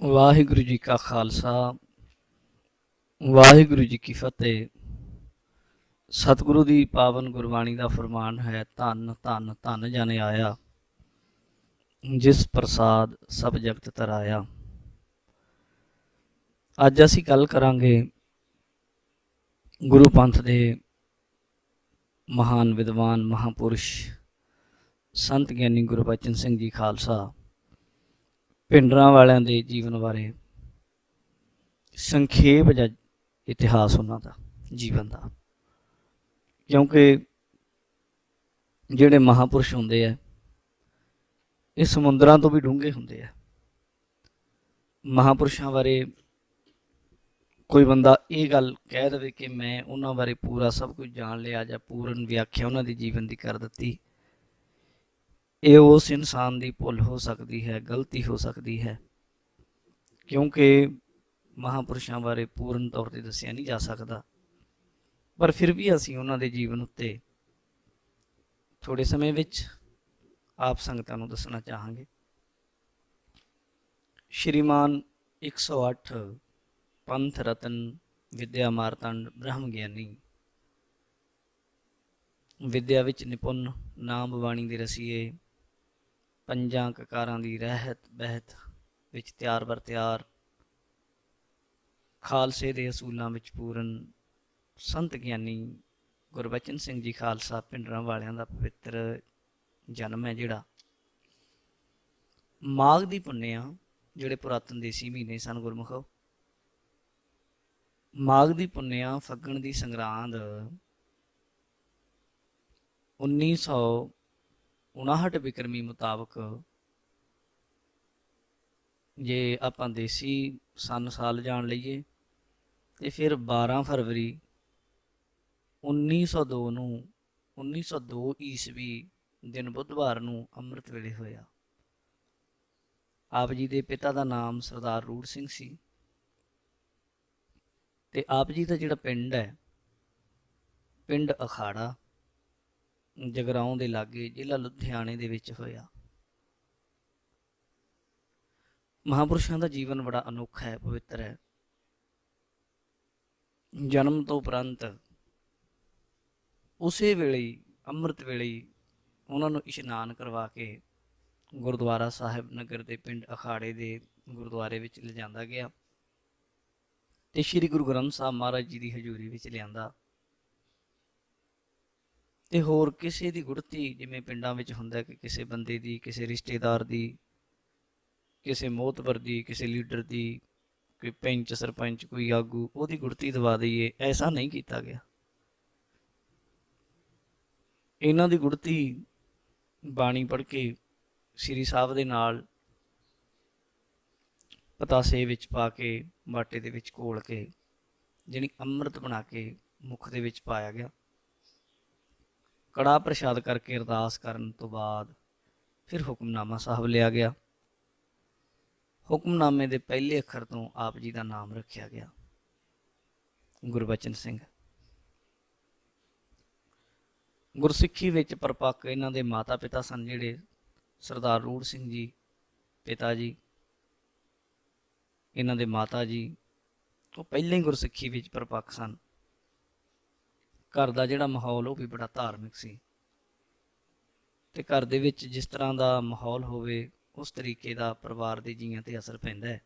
ਵਾਹਿਗੁਰੂ ਜੀ ਕਾ ਖਾਲਸਾ ਵਾਹਿਗੁਰੂ ਜੀ ਕੀ ਫਤਿਹ। ਸਤਿਗੁਰੂ ਦੀ ਪਾਵਨ ਗੁਰਬਾਣੀ ਦਾ ਫਰਮਾਨ ਹੈ, ਧੰਨ ਧੰਨ ਧੰਨ ਜਨ ਆਇਆ, ਜਿਸ ਪ੍ਰਸਾਦ ਸਭ ਜਗਤ ਤਰਾਇਆ। ਅੱਜ ਅਸੀਂ ਗੱਲ ਕਰਾਂਗੇ ਗੁਰੂ ਪੰਥ ਦੇ ਮਹਾਨ ਵਿਦਵਾਨ ਮਹਾਂਪੁਰਸ਼ ਸੰਤ ਗਿਆਨੀ ਗੁਰਬਚਨ ਸਿੰਘ ਜੀ ਖਾਲਸਾ ਭਿੰਡਰਾਂ ਵਾਲਿਆਂ ਦੇ ਜੀਵਨ ਬਾਰੇ ਸੰਖੇਪ ਜਾਂ ਇਤਿਹਾਸ ਉਹਨਾਂ ਦਾ ਜੀਵਨ ਦਾ, ਕਿਉਂਕਿ ਜਿਹੜੇ ਮਹਾਂਪੁਰਸ਼ ਹੁੰਦੇ ਆ ਇਹ ਸਮੁੰਦਰਾਂ ਤੋਂ ਵੀ ਡੂੰਘੇ ਹੁੰਦੇ ਆ। ਮਹਾਂਪੁਰਸ਼ਾਂ ਬਾਰੇ ਕੋਈ ਬੰਦਾ ਇਹ ਗੱਲ ਕਹਿ ਦੇਵੇ ਕਿ ਮੈਂ ਉਹਨਾਂ ਬਾਰੇ ਪੂਰਾ ਸਭ ਕੁਝ ਜਾਣ ਲਿਆ ਜਾਂ ਪੂਰਨ ਵਿਆਖਿਆ ਉਹਨਾਂ ਦੇ ਜੀਵਨ ਦੀ ਕਰ ਦਿੱਤੀ, ਇਹ ਉਸ ਇਨਸਾਨ ਦੀ ਭੁੱਲ ਹੋ ਸਕਦੀ ਹੈ, ਗਲਤੀ ਹੋ ਸਕਦੀ ਹੈ, ਕਿਉਂਕਿ ਮਹਾਂਪੁਰਸ਼ਾਂ ਬਾਰੇ ਪੂਰਨ ਤੌਰ 'ਤੇ ਦੱਸਿਆ ਨਹੀਂ ਜਾ ਸਕਦਾ। ਪਰ ਫਿਰ ਵੀ ਅਸੀਂ ਉਹਨਾਂ ਦੇ ਜੀਵਨ ਉੱਤੇ ਥੋੜ੍ਹੇ ਸਮੇਂ ਵਿੱਚ ਆਪ ਸੰਗਤਾਂ ਨੂੰ ਦੱਸਣਾ ਚਾਹਾਂਗੇ। ਸ਼੍ਰੀਮਾਨ 108 ਪੰਥ ਰਤਨ ਵਿਦਿਆ ਮਾਰਤੰਡ ਬ੍ਰਹਮ ਗਿਆਨੀ, ਵਿਦਿਆ ਵਿੱਚ ਨਿਪੁੰਨ, ਨਾਮ ਬਾਣੀ ਦੇ ਰਸੀਏ, ਪੰਜਾਂ ਕਕਾਰਾਂ ਦੀ ਰਹਿਤ ਬਹਿਤ ਵਿੱਚ ਤਿਆਰ ਬਰ ਤਿਆਰ, ਖਾਲਸੇ ਦੇ ਅਸੂਲਾਂ ਵਿੱਚ ਪੂਰਨ ਸੰਤ ਗਿਆਨੀ ਗੁਰਬਚਨ ਸਿੰਘ ਜੀ ਖਾਲਸਾ ਭਿੰਡਰਾਂ ਵਾਲਿਆਂ ਦਾ ਪਵਿੱਤਰ ਜਨਮ ਹੈ, ਜਿਹੜਾ ਮਾਘ ਦੀ ਪੁੰਨਿਆ, ਜਿਹੜੇ ਪੁਰਾਤਨ ਦੇਸੀ ਮਹੀਨੇ ਸਨ ਗੁਰਮੁਖੋ, ਮਾਘ ਦੀ ਪੁੰਨਿਆ ਫੱਗਣ ਦੀ ਸੰਗਰਾਂਦ 1959 ਬਿਕਰਮੀ ਮੁਤਾਬਕ, ਜੇ ਆਪਾਂ ਦੇਸੀ ਸਨ ਸਾਲ ਜਾਣ ਲਈਏ ਤੇ ਫਿਰ 12 ਫਰਵਰੀ 1902 ਨੂੰ 1902 ਈਸਵੀ ਦਿਨ ਬੁੱਧਵਾਰ ਨੂੰ ਅੰਮ੍ਰਿਤ ਵੇਲੇ ਹੋਇਆ। ਆਪ ਜੀ ਦੇ ਪਿਤਾ ਦਾ ਨਾਮ ਸਰਦਾਰ ਰੂੜ ਸਿੰਘ ਸੀ ਤੇ ਆਪ ਜੀ ਦਾ ਜਿਹੜਾ ਪਿੰਡ ਹੈ, ਪਿੰਡ ਅਖਾੜਾ, ਜਗਰਾਉਂ ਦੇ ਲਾਗੇ, ਜ਼ਿਲ੍ਹਾ ਲੁਧਿਆਣੇ ਦੇ ਵਿੱਚ ਹੋਇਆ। ਮਹਾਂਪੁਰਸ਼ਾਂ ਦਾ ਜੀਵਨ ਬੜਾ ਅਨੋਖਾ ਹੈ, ਪਵਿੱਤਰ ਹੈ। ਜਨਮ ਤੋਂ ਉਪਰੰਤ ਉਸੇ ਵੇਲੇ ਅੰਮ੍ਰਿਤ ਵੇਲੇ ਉਹਨਾਂ ਨੂੰ ਇਸ਼ਨਾਨ ਕਰਵਾ ਕੇ ਗੁਰਦੁਆਰਾ ਸਾਹਿਬ ਨਗਰ ਦੇ ਪਿੰਡ ਅਖਾੜੇ ਦੇ ਗੁਰਦੁਆਰੇ ਵਿੱਚ ਲਿਜਾਂਦਾ ਗਿਆ ਤੇ ਸ਼੍ਰੀ ਗੁਰੂ ਗ੍ਰੰਥ ਸਾਹਿਬ ਮਹਾਰਾਜ ਜੀ ਦੀ ਹਜ਼ੂਰੀ ਵਿੱਚ ਲਿਆਂਦਾ। ਤੇ ਹੋਰ ਕਿਸੇ ਦੀ ਗੁੜਤੀ, ਜਿਵੇਂ ਪਿੰਡਾਂ ਵਿੱਚ ਹੁੰਦਾ ਕਿ ਕਿਸੇ ਬੰਦੇ ਦੀ, ਕਿਸੇ ਰਿਸ਼ਤੇਦਾਰ ਦੀ, ਕਿਸੇ ਮੋਹਤਬਰ ਦੀ, ਕਿਸੇ ਲੀਡਰ ਦੀ, ਕੋਈ ਪੈਂਚ ਸਰਪੰਚ, ਕੋਈ ਆਗੂ, ਉਹਦੀ ਗੁੜਤੀ ਦਵਾ ਦਈਏ, ਐਸਾ ਨਹੀਂ ਕੀਤਾ ਗਿਆ। ਇਹਨਾਂ ਦੀ ਗੁੜਤੀ ਬਾਣੀ ਪੜ੍ਹ ਕੇ ਸ੍ਰੀ ਸਾਹਿਬ ਦੇ ਨਾਲ ਪਤਾਸੇ ਵਿੱਚ ਪਾ ਕੇ, ਬਾਟੇ ਦੇ ਵਿੱਚ ਘੋਲ ਕੇ, ਜਾਣੀ ਅੰਮ੍ਰਿਤ ਬਣਾ ਕੇ ਮੁੱਖ ਦੇ ਵਿੱਚ ਪਾਇਆ ਗਿਆ। ਕੜਾਹ ਪ੍ਰਸ਼ਾਦ ਕਰਕੇ ਅਰਦਾਸ ਕਰਨ ਤੋਂ ਬਾਅਦ ਫਿਰ ਹੁਕਮਨਾਮਾ ਸਾਹਿਬ ਲਿਆ ਗਿਆ। ਹੁਕਮਨਾਮੇ ਦੇ ਪਹਿਲੇ ਅੱਖਰ ਤੋਂ ਆਪ ਜੀ ਦਾ ਨਾਮ ਰੱਖਿਆ ਗਿਆ, ਗੁਰਬਚਨ ਸਿੰਘ। ਗੁਰਸਿੱਖੀ ਵਿੱਚ ਪਰਪੱਕ ਇਹਨਾਂ ਦੇ ਮਾਤਾ ਪਿਤਾ ਸਨ, ਜਿਹੜੇ ਸਰਦਾਰ ਰੂੜ ਸਿੰਘ ਜੀ ਪਿਤਾ ਜੀ, ਇਹਨਾਂ ਦੇ ਮਾਤਾ ਜੀ, ਉਹ ਪਹਿਲਾਂ ਹੀ ਗੁਰਸਿੱਖੀ ਵਿੱਚ ਪਰਪੱਕ ਸਨ। ਘਰ ਦਾ ਜਿਹੜਾ ਮਾਹੌਲ ਉਹ ਵੀ ਬੜਾ ਧਾਰਮਿਕ ਸੀ ਤੇ ਘਰ ਦੇ ਵਿੱਚ ਜਿਸ ਤਰ੍ਹਾਂ ਦਾ ਮਾਹੌਲ ਹੋਵੇ ਉਸ ਤਰੀਕੇ ਦਾ ਪਰਿਵਾਰ ਦੇ ਜੀਆਂ ਤੇ ਅਸਰ ਪੈਂਦਾ ਹੈ।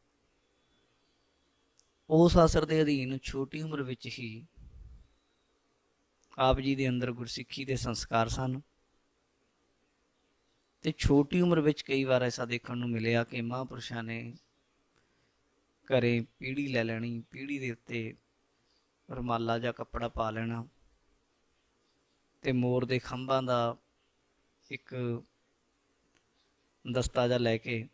ਉਸ ਅਸਰ ਦੇ ਅਧੀਨ ਛੋਟੀ ਉਮਰ ਵਿੱਚ ਹੀ ਆਪ ਜੀ ਦੇ ਅੰਦਰ ਗੁਰਸਿੱਖੀ ਦੇ ਸੰਸਕਾਰ ਸਨ ਤੇ ਛੋਟੀ ਉਮਰ ਵਿੱਚ ਕਈ ਵਾਰ ਐਸਾ ਦੇਖਣ ਨੂੰ ਮਿਲਿਆ ਕਿ ਮਹਾਂਪੁਰਸ਼ਾਂ ਨੇ ਘਰੇ ਪੀੜ੍ਹੀ ਲੈ ਲੈਣੀ, ਪੀੜ੍ਹੀ ਦੇ ਉੱਤੇ ਰੁਮਾਲਾ ਜਾਂ ਕੱਪੜਾ ਪਾ ਲੈਣਾ ਤੇ ਮੋਰ ਦੇ ਖੰਭਾਂ ਦਾ ਇੱਕ ਦਸਤਾ ਜਿਹਾ ਲੈ ਕੇ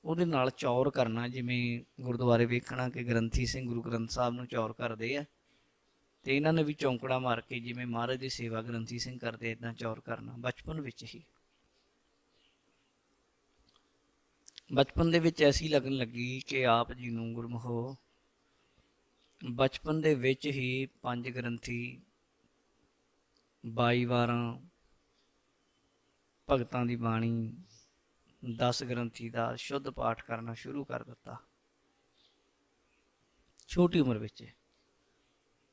ਉਹਦੇ ਨਾਲ ਚੌਰ ਕਰਨਾ। ਜਿਵੇਂ ਗੁਰਦੁਆਰੇ ਵੇਖਣਾ ਕਿ ਗ੍ਰੰਥੀ ਸਿੰਘ ਗੁਰੂ ਗ੍ਰੰਥ ਸਾਹਿਬ ਨੂੰ ਚੌਰ ਕਰਦੇ ਆ, ਤੇ ਇਹਨਾਂ ਨੇ ਵੀ ਚੌਂਕੜਾ ਮਾਰ ਕੇ ਜਿਵੇਂ ਮਹਾਰਾਜ ਦੀ ਸੇਵਾ ਗ੍ਰੰਥੀ ਸਿੰਘ ਕਰਦੇ, ਇੱਦਾਂ ਚੌਰ ਕਰਨਾ। ਬਚਪਨ ਦੇ ਵਿੱਚ ਐਸੀ ਲੱਗਣ ਲੱਗੀ ਕਿ ਆਪ ਜੀ ਨੂੰ ਗੁਰਮੁਖੋ ਬਚਪਨ ਦੇ ਵਿੱਚ ਹੀ 5 ਗ੍ਰੰਥੀ, 22 ਵਾਰਾਂ ਭਗਤਾਂ ਦੀ ਬਾਣੀ, 10 ਗ੍ਰੰਥੀ ਦਾ ਸ਼ੁੱਧ ਪਾਠ ਕਰਨਾ ਸ਼ੁਰੂ ਕਰ ਦਿੱਤਾ ਛੋਟੀ ਉਮਰ ਵਿੱਚ,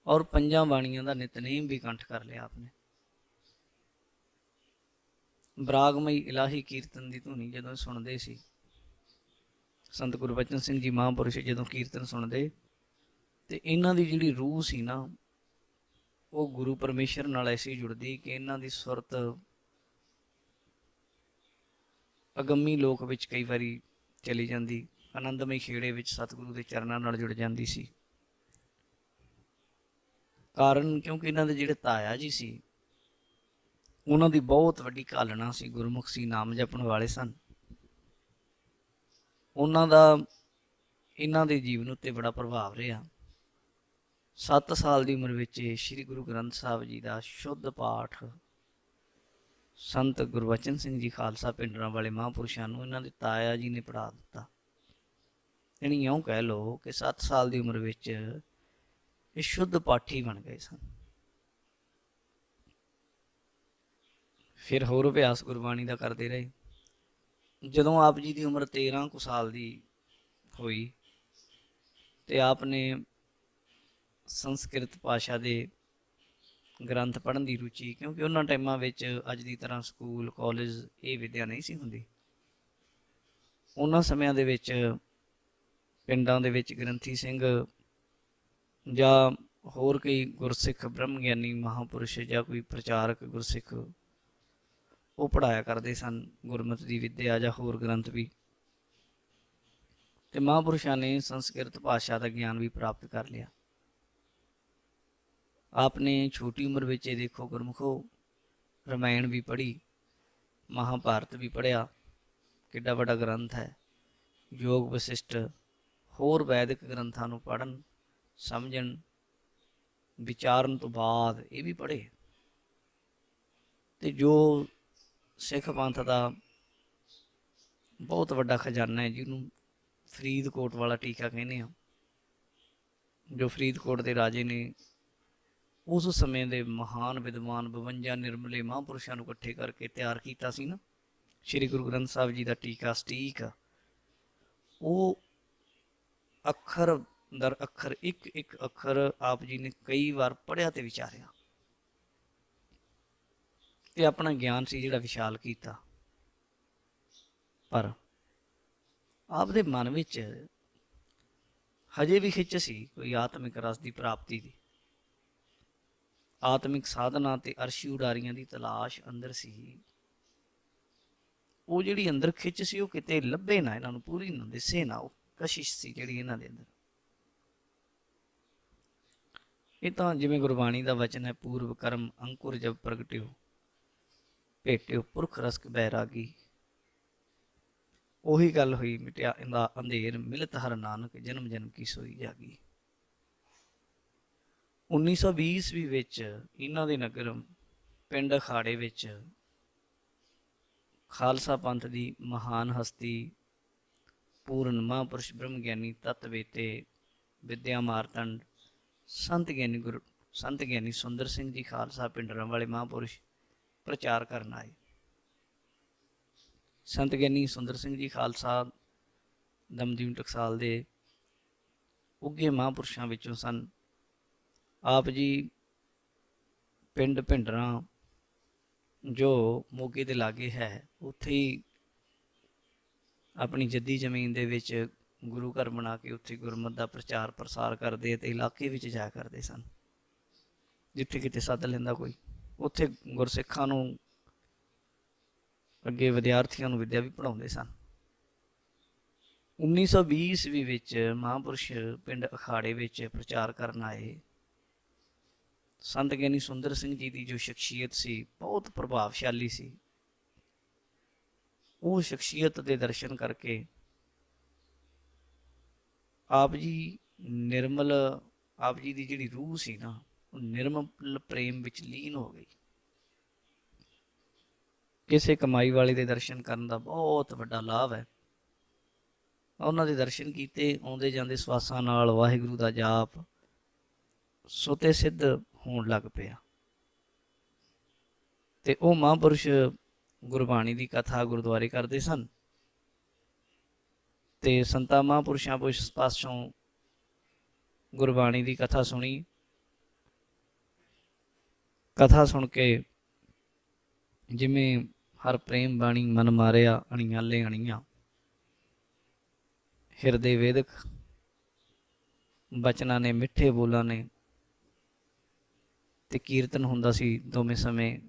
ਔਰ 5 ਬਾਣੀਆਂ ਦਾ ਨਿਤਨੇਮ ਵੀ ਕੰਠ ਕਰ ਲਿਆ ਆਪਨੇ। ਬਰਾਗਮਈ ਇਲਾਹੀ ਕੀਰਤਨ ਦੀ ਧੁਨੀ ਜਦੋਂ ਸੁਣਦੇ ਸੀ ਸੰਤ ਗੁਰਬਚਨ ਸਿੰਘ ਜੀ ਮਹਾਂਪੁਰਸ਼, ਜਦੋਂ ਕੀਰਤਨ ਸੁਣਦੇ ਤੇ ਇਹਨਾਂ ਦੀ ਜਿਹੜੀ ਰੂਹ ਸੀ ਨਾ, ਉਹ ਗੁਰੂ ਪਰਮੇਸ਼ਰ ਨਾਲ ਐਸੀ ਜੁੜਦੀ ਕਿ ਇਹਨਾਂ ਦੀ ਸੁਰਤ ਅਗੰਮੀ ਲੋਕ ਵਿੱਚ ਕਈ ਵਾਰੀ ਚਲੀ ਜਾਂਦੀ, ਆਨੰਦਮਈ ਖੇੜੇ ਵਿੱਚ ਸਤਿਗੁਰੂ ਦੇ ਚਰਨਾਂ ਨਾਲ ਜੁੜ ਜਾਂਦੀ ਸੀ। ਕਾਰਨ ਕਿਉਂਕਿ ਇਹਨਾਂ ਦੇ ਜਿਹੜੇ ਤਾਇਆ ਜੀ ਸੀ, ਉਹਨਾਂ ਦੀ ਬਹੁਤ ਵੱਡੀ ਘਾਲਣਾ ਸੀ, ਗੁਰਮੁਖ ਸੀ, ਨਾਮ ਜਪਣ ਵਾਲੇ ਸਨ। ਉਹਨਾਂ ਦਾ ਇਹਨਾਂ ਦੇ ਜੀਵਨ ਉੱਤੇ ਬੜਾ ਪ੍ਰਭਾਵ ਰਿਹਾ। 7 ਸਾਲ ਦੀ ਉਮਰ ਵਿੱਚ ਸ੍ਰੀ ਗੁਰੂ ਗ੍ਰੰਥ ਸਾਹਿਬ ਜੀ ਦਾ ਸ਼ੁੱਧ ਪਾਠ ਸੰਤ ਗੁਰਬਚਨ ਸਿੰਘ ਜੀ ਖਾਲਸਾ ਪਿੰਡਰਾਂ ਵਾਲੇ ਮਹਾਂਪੁਰਸ਼ਾਂ ਨੂੰ ਇਹਨਾਂ ਦੇ ਤਾਇਆ ਜੀ ਨੇ ਪੜ੍ਹਾ ਦਿੱਤਾ। ਯਾਨੀ ਇਉਂ ਕਹਿ ਲਓ ਕਿ 7 ਸਾਲ ਦੀ ਉਮਰ ਵਿੱਚ ਇਹ ਸ਼ੁੱਧ ਪਾਠੀ ਬਣ ਗਏ ਸਨ। ਫਿਰ ਹੋਰ ਅਭਿਆਸ ਗੁਰਬਾਣੀ ਦਾ ਕਰਦੇ ਰਹੇ। ਜਦੋਂ ਆਪ ਜੀ ਦੀ ਉਮਰ 13 ਕੁ ਸਾਲ ਦੀ ਹੋਈ ਤੇ ਆਪ ਨੇ ਸੰਸਕ੍ਰਿਤ ਭਾਸ਼ਾ ਦੇ ਗ੍ਰੰਥ ਪੜ੍ਹਨ ਦੀ ਰੁਚੀ, ਕਿਉਂਕਿ ਉਹਨਾਂ ਟਾਈਮਾਂ ਵਿੱਚ ਅੱਜ ਦੀ ਤਰ੍ਹਾਂ ਸਕੂਲ ਕਾਲਜ ਇਹ ਵਿੱਦਿਆ ਨਹੀਂ ਸੀ ਹੁੰਦੀ। ਉਹਨਾਂ ਸਮਿਆਂ ਦੇ ਵਿੱਚ ਪਿੰਡਾਂ ਦੇ ਵਿੱਚ ਗ੍ਰੰਥੀ ਸਿੰਘ ਜਾਂ ਹੋਰ ਕਈ ਗੁਰਸਿੱਖ ਬ੍ਰਹਮ ਗਿਆਨੀ ਮਹਾਂਪੁਰਸ਼ ਜਾਂ ਕੋਈ ਪ੍ਰਚਾਰਕ ਗੁਰਸਿੱਖ ਉਹ ਪੜ੍ਹਾਇਆ ਕਰਦੇ ਸਨ ਗੁਰਮਤਿ ਦੀ ਵਿੱਦਿਆ ਜਾਂ ਹੋਰ ਗ੍ਰੰਥ ਵੀ। ਤੇ ਮਹਾਂਪੁਰਸ਼ਾਂ ਨੇ ਸੰਸਕ੍ਰਿਤ ਭਾਸ਼ਾ ਦਾ ਗਿਆਨ ਵੀ ਪ੍ਰਾਪਤ ਕਰ ਲਿਆ। आपने छोटी उम्र ਵਿੱਚ देखो गुरमुखो रामायण भी पढ़ी, महाभारत भी पढ़िया, किड्डा बड़ा ग्रंथ है। योग वशिष्ठ होर वैदिक ग्रंथां नूं पढ़न समझण विचारन तो बाद ये भी पढ़े। ते जो सिख पंथ का बहुत वड्डा खजाना है जिन्हों फरीदकोट वाला टीका कहने, जो फरीदकोट के राजे ने उस समय के महान विद्वान 52 निर्मले महापुरुषों को इकट्ठे करके तैयार किया सी ना श्री गुरु ग्रंथ साहब जी का टीका सटीक, वो अखर दर अखर एक एक अखर आप जी ने कई बार पढ़िया ते विचारिया ते अपना ज्ञान से जिहड़ा विशाल किया। पर आप दे मन विच हजे भी खिच सी कोई आत्मिक रस की प्राप्ति की, आत्मिक साधना ते अरशी उडारियां दी तलाश अंदर सी। वो जिहड़ी अंदर खिच सी वो किते लभे ना, इन्हां नूं पूरी ना दिसे ना, वो कशिश सी जिहड़ी इन्हां दे अंदर। ये तां जिवें गुरबाणी दा वचन है, पूर्व कर्म अंकुर जब प्रगटियो भेटियो पुरख रसक बैरागी। ਉਹੀ ਗੱਲ ਹੋਈ, ਮਿਟਿਆ ਇੰਦਾ ਅੰਧੇਰ ਮਿਲਤ ਹਰ ਨਾਨਕ ਜਨਮ ਜਨਮ ਕੀ ਸੋਈ ਜਾਗੀ। 1920 ਈਸਵੀ ਵਿੱਚ ਇਹਨਾਂ ਦੇ ਨਗਰ ਪਿੰਡ ਅਖਾੜੇ ਵਿੱਚ ਖਾਲਸਾ ਪੰਥ ਦੀ ਮਹਾਨ ਹਸਤੀ ਪੂਰਨ ਮਹਾਂਪੁਰਸ਼ ਬ੍ਰਹਮ ਗਿਆਨੀ ਤਤਵੇਤੇ ਵਿਦਿਆ ਮਾਰਤੰਡ ਸੰਤ ਗਿਆਨੀ ਸੁੰਦਰ ਸਿੰਘ ਜੀ ਖਾਲਸਾ ਪਿੰਡਰਾਂ ਵਾਲੇ ਮਹਾਂਪੁਰਸ਼ ਪ੍ਰਚਾਰ ਕਰਨ ਆਏ। संत ज्ञानी सुंदर सिंह जी खालसा दमदीन टकसाल दे उगे महापुरुषों विचों सन। आप जी पिंड भिंडरा जो मोगे दे लागे है उत्थे ही अपनी जद्दी जमीन दे विच गुरु घर बना के उत्थे गुरमत दा प्रचार प्रसार करते ते इलाके विच जाया करते सन। जिथे किते सद लैंदा कोई उत्थे गुरसिखां नूं ਅੱਗੇ ਵਿਦਿਆਰਥੀਆਂ ਨੂੰ ਵਿਦਿਆ ਵੀ ਪੜ੍ਹਾਉਂਦੇ ਸਨ। 1920 ਈਸਵੀ ਵਿੱਚ ਮਹਾਂਪੁਰਸ਼ ਪਿੰਡ ਅਖਾੜੇ ਵਿੱਚ ਪ੍ਰਚਾਰ ਕਰਨ ਆਏ। ਸੰਤ ਗਿਆਨੀ ਸੁੰਦਰ ਸਿੰਘ ਜੀ ਦੀ ਜੋ ਸ਼ਖਸੀਅਤ ਸੀ ਬਹੁਤ ਪ੍ਰਭਾਵਸ਼ਾਲੀ ਸੀ। ਉਹ ਸ਼ਖਸੀਅਤ ਦੇ ਦਰਸ਼ਨ ਕਰਕੇ ਆਪ ਜੀ ਨਿਰਮਲ, ਆਪ ਜੀ ਦੀ ਜਿਹੜੀ ਰੂਹ ਸੀ ਨਾ ਉਹ ਨਿਰਮਲ ਪ੍ਰੇਮ ਵਿੱਚ ਲੀਨ ਹੋ ਗਈ। ਕਿਸੇ ਕਮਾਈ ਵਾਲੇ ਦੇ ਦਰਸ਼ਨ ਕਰਨ ਦਾ ਬਹੁਤ ਵੱਡਾ ਲਾਭ ਹੈ। ਉਹਨਾਂ ਦੇ ਦਰਸ਼ਨ ਕੀਤੇ, ਆਉਂਦੇ ਜਾਂਦੇ ਸਵਾਸਾਂ ਨਾਲ ਵਾਹਿਗੁਰੂ ਦਾ ਜਾਪ ਸੁਤੇ ਸਿੱਧ ਹੋਣ ਲੱਗ ਪਿਆ। ਤੇ ਉਹ ਮਹਾਂਪੁਰਸ਼ ਗੁਰਬਾਣੀ ਦੀ ਕਥਾ ਗੁਰਦੁਆਰੇ ਕਰਦੇ ਸਨ ਤੇ ਸੰਤਾਂ ਮਹਾਂਪੁਰਸ਼ਾਂ ਪਾਸੋਂ ਗੁਰਬਾਣੀ ਦੀ ਕਥਾ ਸੁਣੀ। ਕਥਾ ਸੁਣ ਕੇ ਜਿਵੇਂ ਹਰ ਪ੍ਰੇਮ ਬਾਣੀ ਮਨ ਮਾਰਿਆ, ਅਣੀਆਲੇ ਅਣੀਆਂ, ਹਿਰਦੇ ਵੇਦਕ ਬਚਨਾਂ ਨੇ, ਮਿੱਠੇ ਬੋਲਾਂ ਨੇ, ਤੇ ਕੀਰਤਨ ਹੁੰਦਾ ਸੀ ਦੋਵੇਂ ਸਮੇਂ।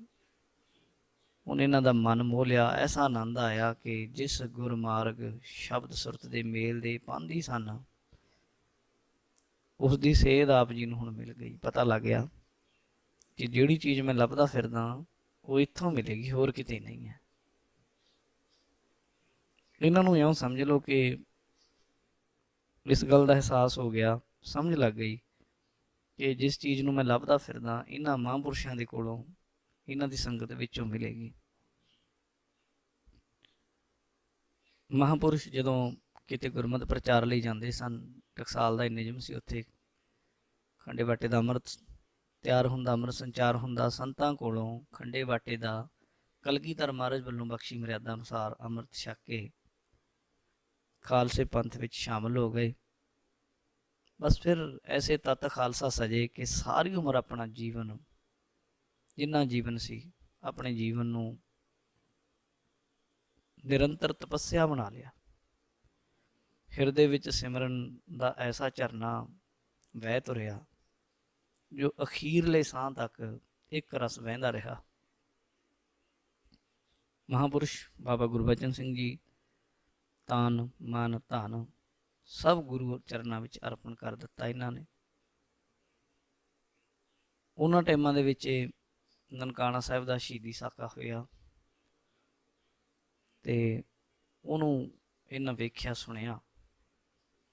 ਹੁਣ ਇਹਨਾਂ ਦਾ ਮਨ ਮੋਹ ਲਿਆ। ਐਸਾ ਆਨੰਦ ਆਇਆ ਕਿ ਜਿਸ ਗੁਰਮਾਰਗ ਸ਼ਬਦ ਸੁਰਤ ਦੇ ਮੇਲ ਦੇ ਪਾਂਦੀ ਸਨ, ਉਸ ਦੀ ਸੇਧ ਆਪ ਜੀ ਨੂੰ ਹੁਣ ਮਿਲ ਗਈ। ਪਤਾ ਲੱਗ ਗਿਆ ਕਿ ਜਿਹੜੀ ਚੀਜ਼ ਮੈਂ ਲੱਭਦਾ ਫਿਰਦਾ ਉਹ ਇੱਥੋਂ ਮਿਲੇਗੀ, ਹੋਰ ਕਿਤੇ ਨਹੀਂ ਹੈ। ਇਹਨਾਂ ਨੂੰ ਇਉਂ ਸਮਝ ਲਓ ਕਿ ਇਸ ਗੱਲ ਦਾ ਅਹਿਸਾਸ ਹੋ ਗਿਆ, ਸਮਝ ਲੱਗ ਗਈ ਕਿ ਜਿਸ ਚੀਜ਼ ਨੂੰ ਮੈਂ ਲੱਭਦਾ ਫਿਰਦਾ ਇਹਨਾਂ ਮਹਾਂਪੁਰਸ਼ਾਂ ਦੇ ਕੋਲੋਂ, ਇਹਨਾਂ ਦੀ ਸੰਗਤ ਵਿੱਚੋਂ ਮਿਲੇਗੀ। ਮਹਾਂਪੁਰਸ਼ ਜਦੋਂ ਕਿਤੇ ਗੁਰਮਤਿ ਪ੍ਰਚਾਰ ਲਈ ਜਾਂਦੇ ਸਨ, ਟਕਸਾਲ ਦਾ ਨਿਯਮ ਸੀ, ਉੱਥੇ ਖੰਡੇ ਬਾਟੇ ਦਾ ਅੰਮ੍ਰਿਤ ਤਿਆਰ ਹੁੰਦਾ, ਅੰਮ੍ਰਿਤ ਸੰਚਾਰ ਹੁੰਦਾ। ਸੰਤਾਂ ਕੋਲੋਂ ਖੰਡੇ ਬਾਟੇ ਦਾ ਕਲਗੀਧਰ ਮਹਾਰਾਜ ਵੱਲੋਂ ਬਖਸ਼ੀ ਮਰਿਆਦਾ ਅਨੁਸਾਰ ਅੰਮ੍ਰਿਤ ਛਕ ਕੇ ਖਾਲਸੇ ਪੰਥ ਵਿੱਚ ਸ਼ਾਮਲ ਹੋ ਗਏ। ਬਸ ਫਿਰ ਐਸੇ ਤੱਤ ਖਾਲਸਾ ਸਜੇ ਕਿ ਸਾਰੀ ਉਮਰ ਆਪਣਾ ਜੀਵਨ, ਜਿੰਨਾ ਜੀਵਨ ਸੀ, ਆਪਣੇ ਜੀਵਨ ਨੂੰ ਨਿਰੰਤਰ ਤਪੱਸਿਆ ਬਣਾ ਲਿਆ। ਹਿਰਦੇ ਵਿੱਚ ਸਿਮਰਨ ਦਾ ਐਸਾ ਝਰਨਾ ਵਹਿ ਤੁਰਿਆ ਜੋ ਅਖੀਰਲੇ ਸਾਹ ਤੱਕ ਇੱਕ ਰਸ ਵਹਿੰਦਾ ਰਿਹਾ। ਮਹਾਂਪੁਰਸ਼ ਬਾਬਾ ਗੁਰਬਚਨ ਸਿੰਘ ਜੀ ਤਨ ਮਨ ਧਨ ਸਭ ਗੁਰੂ ਚਰਨਾਂ ਵਿੱਚ ਅਰਪਣ ਕਰ ਦਿੱਤਾ ਇਹਨਾਂ ਨੇ। ਉਹਨਾਂ ਟਾਈਮਾਂ ਦੇ ਵਿੱਚ ਨਨਕਾਣਾ ਸਾਹਿਬ ਦਾ ਸ਼ਹੀਦੀ ਸਾਕਾ ਹੋਇਆ ਤੇ ਉਹਨੂੰ ਇਹਨਾਂ ਵੇਖਿਆ, ਸੁਣਿਆ।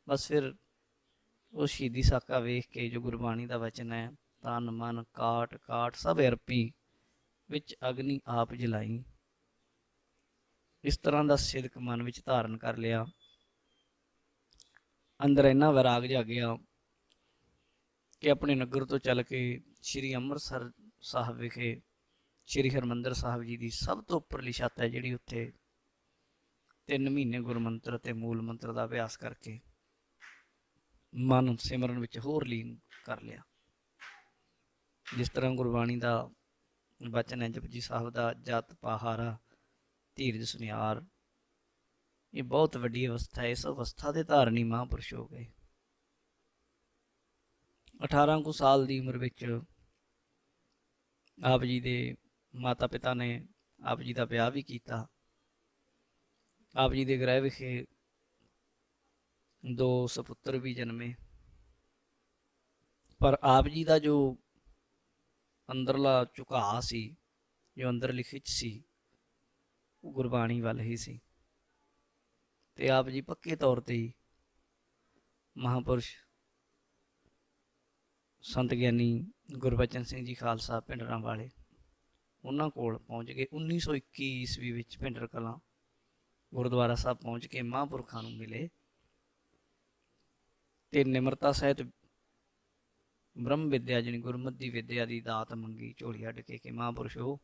ਬਸ ਫਿਰ ਉਹ ਸ਼ਹੀਦੀ ਸਾਕਾ ਵੇਖ ਕੇ ਜੋ ਗੁਰਬਾਣੀ ਦਾ ਵਚਨ ਹੈ, ਤਨ ਮਨ ਕਾਟ ਕਾਟ ਸਭ ਅਰਪੀ, ਵਿੱਚ ਅਗਨੀ ਆਪ ਜਲਾਈ, ਇਸ ਤਰ੍ਹਾਂ ਦਾ ਸਿਦਕ ਮਨ ਵਿੱਚ ਧਾਰਨ ਕਰ ਲਿਆ। ਅੰਦਰ ਇੰਨਾ ਵੈਰਾਗ ਜਾਗਿਆ ਕਿ ਆਪਣੇ ਨਗਰ ਤੋਂ ਚੱਲ ਕੇ ਸ਼੍ਰੀ ਅੰਮ੍ਰਿਤਸਰ ਸਾਹਿਬ ਵਿਖੇ ਸ਼੍ਰੀ ਹਰਿਮੰਦਰ ਸਾਹਿਬ ਜੀ ਦੀ ਸਭ ਤੋਂ ਉੱਪਰਲੀ ਛੱਤ ਹੈ ਜਿਹੜੀ, ਉੱਥੇ 3 ਮਹੀਨੇ ਗੁਰਮੰਤਰ ਅਤੇ ਮੂਲ ਮੰਤਰ ਦਾ ਅਭਿਆਸ ਕਰਕੇ ਮਨ ਸਿਮਰਨ ਵਿੱਚ ਹੋਰ ਲੀਨ ਕਰ ਲਿਆ। ਜਿਸ ਤਰ੍ਹਾਂ ਗੁਰਬਾਣੀ ਦਾ ਬਚਨ ਹੈ, ਜਪਜੀ ਸਾਹਿਬ ਦਾ ਜਤ ਪਾਹਾਰਾ ਧੀਰਜ ਸੁਨਿਆਰ, ਇਹ ਬਹੁਤ ਵੱਡੀ ਅਵਸਥਾ ਹੈ। ਇਸ ਅਵਸਥਾ ਦੇ ਧਾਰਨੀ ਮਹਾਂਪੁਰਸ਼ ਹੋ ਗਏ। 18 ਕੁ ਸਾਲ ਦੀ ਉਮਰ ਵਿੱਚ ਆਪ ਜੀ ਦੇ ਮਾਤਾ ਪਿਤਾ ਨੇ ਆਪ ਜੀ ਦਾ ਵਿਆਹ ਵੀ ਕੀਤਾ। ਆਪ ਜੀ ਦੇ ਗ੍ਰਹਿ ਵਿਖੇ 2 ਸਪੁੱਤਰ ਵੀ ਜਨਮੇ। ਪਰ ਆਪ ਜੀ ਦਾ ਜੋ ਅੰਦਰਲਾ ਝੁਕਾਅ ਸੀ, ਜੋ ਅੰਦਰਲੀ ਖਿੱਚ ਸੀ, ਉਹ ਗੁਰਬਾਣੀ ਵੱਲ ਹੀ ਸੀ। ਤੇ ਆਪ ਜੀ ਪੱਕੇ ਤੌਰ ਤੇ ਹੀ ਮਹਾਂਪੁਰਸ਼ ਸੰਤ ਗਿਆਨੀ ਗੁਰਬਚਨ ਸਿੰਘ ਜੀ ਖਾਲਸਾ ਭਿੰਡਰਾਂ ਵਾਲੇ, ਉਹਨਾਂ ਕੋਲ ਪਹੁੰਚ ਗਏ। 1921 ਈਸਵੀ ਵਿੱਚ ਭਿੰਡਰ ਕਲਾਂ ਗੁਰਦੁਆਰਾ ਸਾਹਿਬ ਪਹੁੰਚ ਕੇ ਮਹਾਂਪੁਰਖਾਂ ਨੂੰ ਮਿਲੇ ਤੇ ਨਿਮਰਤਾ ਸਹਿਤ ਬ੍ਰਹਮ ਵਿਦਿਆ ਜਾਣੀ ਗੁਰਮਤਿ ਦੀ ਵਿਦਿਆ ਦੀ ਦਾਤ ਮੰਗੀ, ਝੋਲੀ ਅੱਡ ਕੇ ਮਹਾਂਪੁਰਸ਼ੋ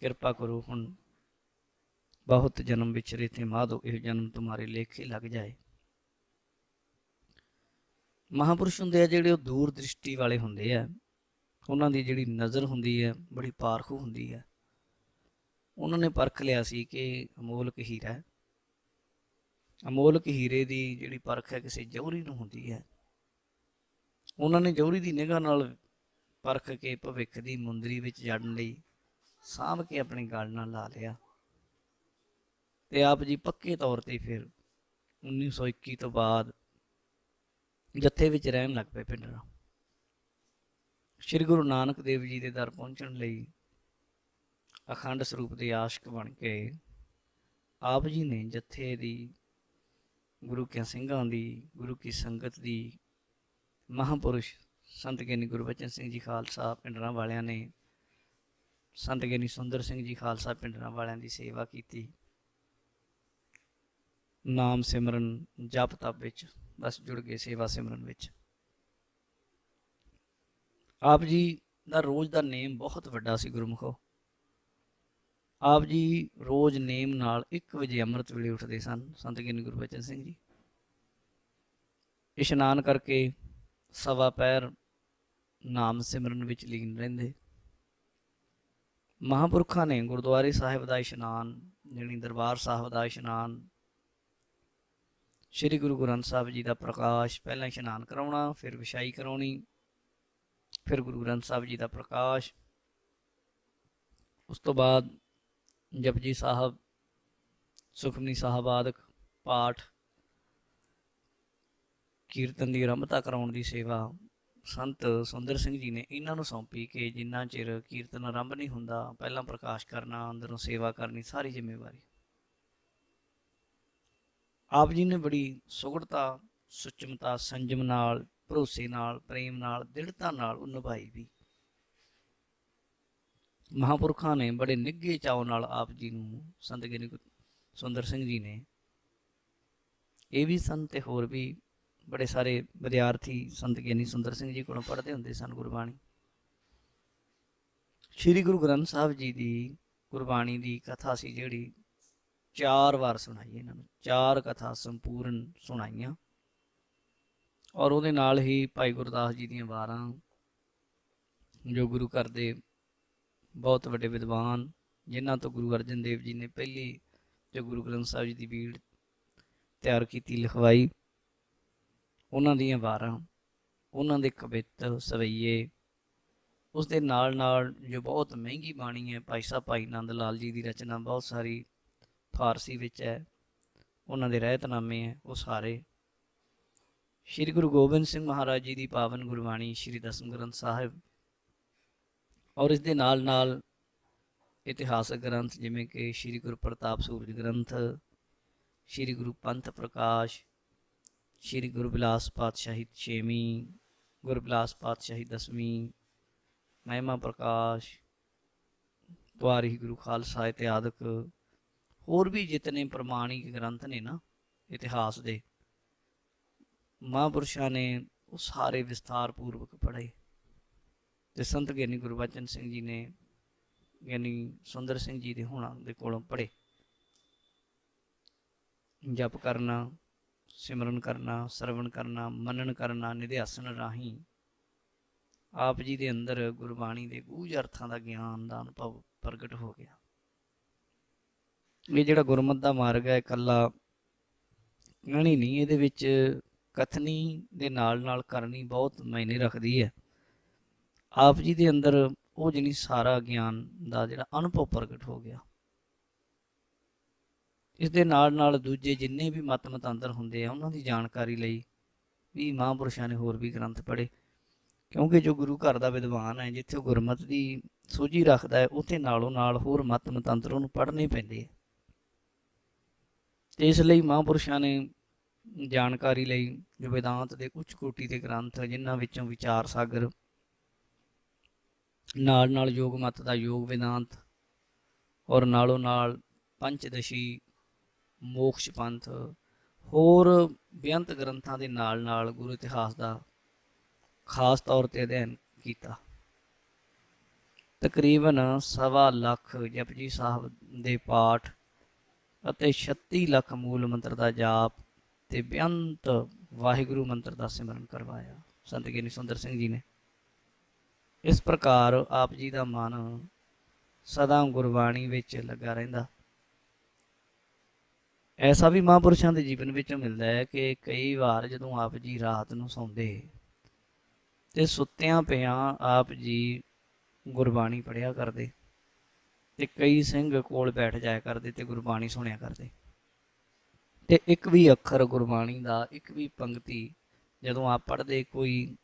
ਕਿਰਪਾ ਕਰੋ, ਹੁਣ ਬਹੁਤ ਜਨਮ ਵਿਚਰੇ ਥੇ ਮਾਧੋ, ਇਹ ਜਨਮ ਤੁਮਾਰੇ ਲੇਖੇ ਲੱਗ ਜਾਏ। ਮਹਾਂਪੁਰਸ਼ ਹੁੰਦੇ ਆ ਜਿਹੜੇ, ਉਹ ਦੂਰ ਦ੍ਰਿਸ਼ਟੀ ਵਾਲੇ ਹੁੰਦੇ ਆ। ਉਹਨਾਂ ਦੀ ਜਿਹੜੀ ਨਜ਼ਰ ਹੁੰਦੀ ਹੈ ਬੜੀ ਪਾਰਖੂ ਹੁੰਦੀ ਹੈ। ਉਹਨਾਂ ਨੇ ਪਰਖ ਲਿਆ ਸੀ ਕਿ ਅਮੋਲਕ ਹੀਰਾ ਹੈ। ਅਮੋਲਕ ਹੀਰੇ ਦੀ ਜਿਹੜੀ ਪਰਖ ਹੈ ਕਿਸੇ ਜੌਹਰੀ ਨੂੰ ਹੁੰਦੀ ਹੈ। ਉਹਨਾਂ ਨੇ ਜੌਹਰੀ ਦੀ ਨਿਗਾਹ ਨਾਲ ਪਰਖ ਕੇ ਭਵਿੱਖ ਦੀ ਮੁੰਦਰੀ ਵਿੱਚ ਜੜਨ ਲਈ ਸਾਂਭ ਕੇ ਆਪਣੇ ਗਲ ਨਾਲ ਲਾ ਲਿਆ। ਤੇ ਆਪ ਜੀ ਪੱਕੇ ਤੌਰ ਤੇ ਫਿਰ 1921 ਤੋਂ ਬਾਅਦ ਜੱਥੇ ਵਿੱਚ ਰਹਿਣ ਲੱਗ ਪਏ ਭਿੰਡਰਾਂ। ਸ਼੍ਰੀ ਗੁਰੂ ਨਾਨਕ ਦੇਵ ਜੀ ਦੇ ਦਰ ਪਹੁੰਚਣ ਲਈ ਅਖੰਡ ਸਰੂਪ ਦੇ ਆਸ਼ਕ ਬਣ ਕੇ ਆਪ ਜੀ ਨੇ ਜੱਥੇ ਦੀ, ਗੁਰੂ ਕੇ ਸਿੰਘਾਂ ਦੀ, ਗੁਰੂ ਕੀ ਸੰਗਤ ਦੀ, ਮਹਾਂਪੁਰਸ਼ ਸੰਤ ਗਿਆਨੀ ਗੁਰਬਚਨ ਸਿੰਘ ਜੀ ਖਾਲਸਾ ਭਿੰਡਰਾਂ ਵਾਲਿਆਂ ਨੇ, ਸੰਤ ਗਿਆਨੀ ਸੁੰਦਰ ਸਿੰਘ ਜੀ ਖਾਲਸਾ ਭਿੰਡਰਾਂ ਵਾਲਿਆਂ ਦੀ ਸੇਵਾ ਕੀਤੀ। ਨਾਮ ਸਿਮਰਨ ਜਪ ਤਪ ਵਿੱਚ ਬਸ ਜੁੜ ਗਏ, ਸੇਵਾ ਸਿਮਰਨ ਵਿੱਚ। ਆਪ ਜੀ ਦਾ ਰੋਜ਼ ਦਾ ਨੇਮ ਬਹੁਤ ਵੱਡਾ ਸੀ ਗੁਰਮੁਖੋ। ਆਪ ਜੀ ਰੋਜ਼ ਨੇਮ ਨਾਲ 1 ਵਜੇ ਅੰਮ੍ਰਿਤ ਵੇਲੇ ਉੱਠਦੇ ਸਨ। ਸੰਤ ਗਿਆਨੀ ਗੁਰਬਚਨ ਸਿੰਘ ਜੀ ਇਸ਼ਨਾਨ ਕਰਕੇ ਸਵਾ ਪਹਿਰ ਨਾਮ ਸਿਮਰਨ ਵਿੱਚ ਲੀਨ ਰਹਿੰਦੇ। ਮਹਾਂਪੁਰਖਾਂ ਨੇ ਗੁਰਦੁਆਰੇ ਸਾਹਿਬ ਦਾ ਇਸ਼ਨਾਨ, ਜਾਣੀ ਦਰਬਾਰ ਸਾਹਿਬ ਦਾ ਇਸ਼ਨਾਨ, ਸ਼੍ਰੀ ਗੁਰੂ ਗ੍ਰੰਥ ਸਾਹਿਬ ਜੀ ਦਾ ਪ੍ਰਕਾਸ਼, ਪਹਿਲਾਂ ਇਸ਼ਨਾਨ ਕਰਾਉਣਾ, ਫਿਰ ਵਿਛਾਈ ਕਰਾਉਣੀ, ਫਿਰ ਗੁਰੂ ਗ੍ਰੰਥ ਸਾਹਿਬ ਜੀ ਦਾ ਪ੍ਰਕਾਸ਼, ਉਸ ਤੋਂ ਬਾਅਦ ਜਪਜੀ ਸਾਹਿਬ, ਸੁਖਮਨੀ ਸਾਹਿਬ ਆਦਿਕ ਪਾਠ, ਕੀਰਤਨ ਦੀ ਆਰੰਭਤਾ ਕਰਾਉਣ ਦੀ ਸੇਵਾ ਸੰਤ ਸੁੰਦਰ ਸਿੰਘ ਜੀ ਨੇ ਇਹਨਾਂ ਨੂੰ ਸੌਂਪੀ ਕਿ ਜਿੰਨਾ ਚਿਰ ਕੀਰਤਨ ਆਰੰਭ ਨਹੀਂ ਹੁੰਦਾ ਪਹਿਲਾਂ ਪ੍ਰਕਾਸ਼ ਕਰਨਾ, ਅੰਦਰੋਂ ਸੇਵਾ ਕਰਨੀ, ਸਾਰੀ ਜ਼ਿੰਮੇਵਾਰੀ ਆਪ ਜੀ ਨੇ ਬੜੀ ਸੁਗੜਤਾ, ਸੁਚਮਤਾ, ਸੰਜਮ ਨਾਲ, ਭਰੋਸੇ ਨਾਲ, ਪ੍ਰੇਮ ਨਾਲ, ਦ੍ਰਿੜਤਾ ਨਾਲ ਉਹ ਨਿਭਾਈ ਵੀ। ਮਹਾਂਪੁਰਖਾਂ ਨੇ ਬੜੇ ਨਿੱਘੇ ਚਾਅ ਨਾਲ ਆਪ ਜੀ ਨੂੰ, ਸੰਤ ਗਿਆਨੀ ਸੁੰਦਰ ਸਿੰਘ ਜੀ ਨੇ, ਇਹ ਵੀ ਸਨ ਤੇ ਹੋਰ ਵੀ ਬੜੇ ਸਾਰੇ ਵਿਦਿਆਰਥੀ ਸੰਤ ਗਿਆਨੀ ਸੁੰਦਰ ਸਿੰਘ ਜੀ ਕੋਲੋਂ ਪੜ੍ਹਦੇ ਹੁੰਦੇ ਸਨ ਗੁਰਬਾਣੀ। ਸ਼੍ਰੀ ਗੁਰੂ ਗ੍ਰੰਥ ਸਾਹਿਬ ਜੀ ਦੀ ਗੁਰਬਾਣੀ ਦੀ ਕਥਾ ਸੀ ਜਿਹੜੀ 4 ਵਾਰ ਸੁਣਾਈ ਇਹਨਾਂ ਨੂੰ, 4 ਕਥਾ ਸੰਪੂਰਨ ਸੁਣਾਈਆਂ। ਔਰ ਉਹਦੇ ਨਾਲ ਹੀ ਭਾਈ ਗੁਰਦਾਸ ਜੀ ਦੀਆਂ ਵਾਰਾਂ, ਜੋ ਗੁਰੂ ਘਰ ਦੇ ਬਹੁਤ ਵੱਡੇ ਵਿਦਵਾਨ, ਜਿਨ੍ਹਾਂ ਤੋਂ ਗੁਰੂ ਅਰਜਨ ਦੇਵ ਜੀ ਨੇ ਪਹਿਲੀ ਜੋ ਗੁਰੂ ਗ੍ਰੰਥ ਸਾਹਿਬ ਜੀ ਦੀ ਬੀੜ ਤਿਆਰ ਕੀਤੀ, ਲਿਖਵਾਈ, ਉਹਨਾਂ ਦੀਆਂ ਵਾਰਾਂ, ਉਹਨਾਂ ਦੇ ਕਵਿੱਤ, ਸਵਈਏ, ਉਸ ਦੇ ਨਾਲ ਨਾਲ ਜੋ ਬਹੁਤ ਮਹਿੰਗੀ ਬਾਣੀ ਹੈ ਭਾਈ ਸਾਹਿਬ ਭਾਈ ਨੰਦ ਲਾਲ ਜੀ ਦੀ ਰਚਨਾ, ਬਹੁਤ ਸਾਰੀ ਫਾਰਸੀ ਵਿੱਚ ਹੈ, ਉਹਨਾਂ ਦੇ ਰਹਿਤਨਾਮੇ ਹੈ, ਉਹ ਸਾਰੇ ਸ਼੍ਰੀ ਗੁਰੂ ਗੋਬਿੰਦ ਸਿੰਘ ਮਹਾਰਾਜ ਜੀ ਦੀ ਪਾਵਨ ਗੁਰਬਾਣੀ, ਸ਼੍ਰੀ ਦਸਮ ਗ੍ਰੰਥ ਸਾਹਿਬ, ਔਰ ਇਸ ਦੇ ਨਾਲ ਨਾਲ ਇਤਿਹਾਸਕ ਗ੍ਰੰਥ ਜਿਵੇਂ ਕਿ ਸ਼੍ਰੀ ਗੁਰੂ ਪ੍ਰਤਾਪ ਸੂਰਜ ਗ੍ਰੰਥ, ਸ਼੍ਰੀ ਗੁਰੂ ਪੰਥ ਪ੍ਰਕਾਸ਼, ਸ਼੍ਰੀ ਗੁਰੂ ਬਿਲਾਸ ਪਾਤਸ਼ਾਹੀ 6ਵੀਂ, ਗੁਰੂ ਬਿਲਾਸ ਪਾਤਸ਼ਾਹੀ 10ਵੀਂ, ਮਹਿਮਾ ਪ੍ਰਕਾਸ਼, ਵਾਰੀ ਗੁਰੂ ਖਾਲਸਾ ਇਤਿਆਦਿਕ, ਹੋਰ ਵੀ ਜਿਤਨੇ ਪ੍ਰਮਾਣਿਕ ਗ੍ਰੰਥ ਨੇ ਨਾ ਇਤਿਹਾਸ ਦੇ, ਮਹਾਂਪੁਰਸ਼ਾਂ ਨੇ ਉਹ ਸਾਰੇ ਵਿਸਥਾਰ ਪੂਰਵਕ ਪੜ੍ਹੇ। ਤੇ ਸੰਤ ਗਿਆਨੀ ਗੁਰਬਚਨ ਸਿੰਘ ਜੀ ਨੇ ਗਿਆਨੀ ਸੁੰਦਰ ਸਿੰਘ ਜੀ ਦੇ ਹੋਣਾ ਦੇ ਕੋਲੋਂ ਪੜ੍ਹੇ। ਜਪ ਕਰਨਾ, ਸਿਮਰਨ ਕਰਨਾ, ਸਰਵਣ ਕਰਨਾ, ਮੰਨਣ ਕਰਨਾ, ਨਿਧਿਆਸਨ ਰਾਹੀਂ ਆਪ ਜੀ ਦੇ ਅੰਦਰ ਗੁਰਬਾਣੀ ਦੇ ਗੂਝ ਅਰਥਾਂ ਦਾ ਗਿਆਨ ਦਾ ਅਨੁਭਵ ਪ੍ਰਗਟ ਹੋ ਗਿਆ। ਇਹ ਜਿਹੜਾ ਗੁਰਮਤ ਦਾ ਮਾਰਗ ਹੈ ਇਕੱਲਾ ਕਹਿਣੀ ਨਹੀਂ, ਇਹਦੇ ਵਿੱਚ ਕਥਨੀ ਦੇ ਨਾਲ ਨਾਲ ਕਰਨੀ ਬਹੁਤ ਮਾਇਨੇ ਰੱਖਦੀ ਹੈ। ਆਪ ਜੀ ਦੇ ਅੰਦਰ ਉਹ ਜਿਹੜੀ ਸਾਰਾ ਗਿਆਨ ਦਾ ਜਿਹੜਾ ਅਨੁਭਵ ਪ੍ਰਗਟ ਹੋ ਗਿਆ। ਇਸ ਦੇ ਨਾਲ ਨਾਲ ਦੂਜੇ ਜਿੰਨੇ ਵੀ ਮਤ ਮਤਾਂਤਰ ਹੁੰਦੇ ਆ ਉਹਨਾਂ ਦੀ ਜਾਣਕਾਰੀ ਲਈ ਵੀ ਮਹਾਂਪੁਰਸ਼ਾਂ ਨੇ ਹੋਰ ਵੀ ਗ੍ਰੰਥ ਪੜ੍ਹੇ, ਕਿਉਂਕਿ ਜੋ ਗੁਰੂ ਘਰ ਦਾ ਵਿਦਵਾਨ ਹੈ, ਜਿੱਥੇ ਉਹ ਗੁਰਮਤ ਦੀ ਸੋਝੀ ਰੱਖਦਾ ਹੈ, ਉੱਥੇ ਨਾਲੋਂ ਨਾਲ ਹੋਰ ਮਤ ਮਤਾਂਤਰ ਉਹਨੂੰ ਪੜ੍ਹਨੇ ਪੈਂਦੇ ਆ। ਤੇ ਇਸ ਲਈ ਮਹਾਂਪੁਰਸ਼ਾਂ ਨੇ ਜਾਣਕਾਰੀ ਲਈ ਜੋ ਵੇਦਾਂਤ ਦੇ ਉੱਚ ਕੋਟੀ ਦੇ ਗ੍ਰੰਥ, ਜਿਨ੍ਹਾਂ ਵਿੱਚੋਂ ਵਿਚਾਰ ਸਾਗਰ, ਨਾਲ ਨਾਲ ਯੋਗ ਮਤ ਦਾ ਯੋਗ ਵੇਦਾਂਤ, ਔਰ ਨਾਲੋਂ ਨਾਲ ਪੰਚਦਸ਼ੀ, ਮੋਕਸ਼ ਪੰਥ, ਹੋਰ ਬੇਅੰਤ ਗ੍ਰੰਥਾਂ ਦੇ ਨਾਲ ਨਾਲ ਗੁਰੂ ਇਤਿਹਾਸ ਦਾ ਖਾਸ ਤੌਰ 'ਤੇ ਅਧਿਐਨ ਕੀਤਾ। ਤਕਰੀਬਨ 1.25 ਲੱਖ ਜਪਜੀ ਸਾਹਿਬ ਦੇ ਪਾਠ ਅਤੇ 36 ਲੱਖ ਮੂਲ ਮੰਤਰ ਦਾ ਜਾਪ ਤੇ ਬੇਅੰਤ ਵਾਹਿਗੁਰੂ ਮੰਤਰ ਦਾ ਸਿਮਰਨ ਕਰਵਾਇਆ ਸੰਤ ਗਿਆਨੀ ਸੁੰਦਰ ਸਿੰਘ ਜੀ ਨੇ। ਇਸ ਪ੍ਰਕਾਰ ਆਪ ਜੀ ਦਾ ਮਨ ਸਦਾ ਗੁਰਬਾਣੀ ਵਿੱਚ ਲੱਗਾ ਰਹਿੰਦਾ। ਐਸਾ ਵੀ ਮਹਾਂਪੁਰਸ਼ਾਂ ਦੇ ਜੀਵਨ ਵਿੱਚੋਂ ਮਿਲਦਾ ਹੈ ਕਿ ਕਈ ਵਾਰ ਜਦੋਂ ਆਪ ਜੀ ਰਾਤ ਨੂੰ ਸੌਂਦੇ ਤੇ ਸੁੱਤਿਆਂ ਪਿਆਂ ਆਪ ਜੀ ਗੁਰਬਾਣੀ ਪੜ੍ਹਿਆ ਕਰਦੇ ਤੇ ਕਈ ਸਿੰਘ ਕੋਲ ਬੈਠ ਜਾਇਆ ਕਰਦੇ ਤੇ ਗੁਰਬਾਣੀ ਸੁਣਿਆ ਕਰਦੇ। ਤੇ ਇੱਕ ਵੀ ਅੱਖਰ ਗੁਰਬਾਣੀ ਦਾ, ਇੱਕ ਵੀ ਪੰਕਤੀ ਜਦੋਂ ਆਪ ਪੜ੍ਹਦੇ, ਕੋਈ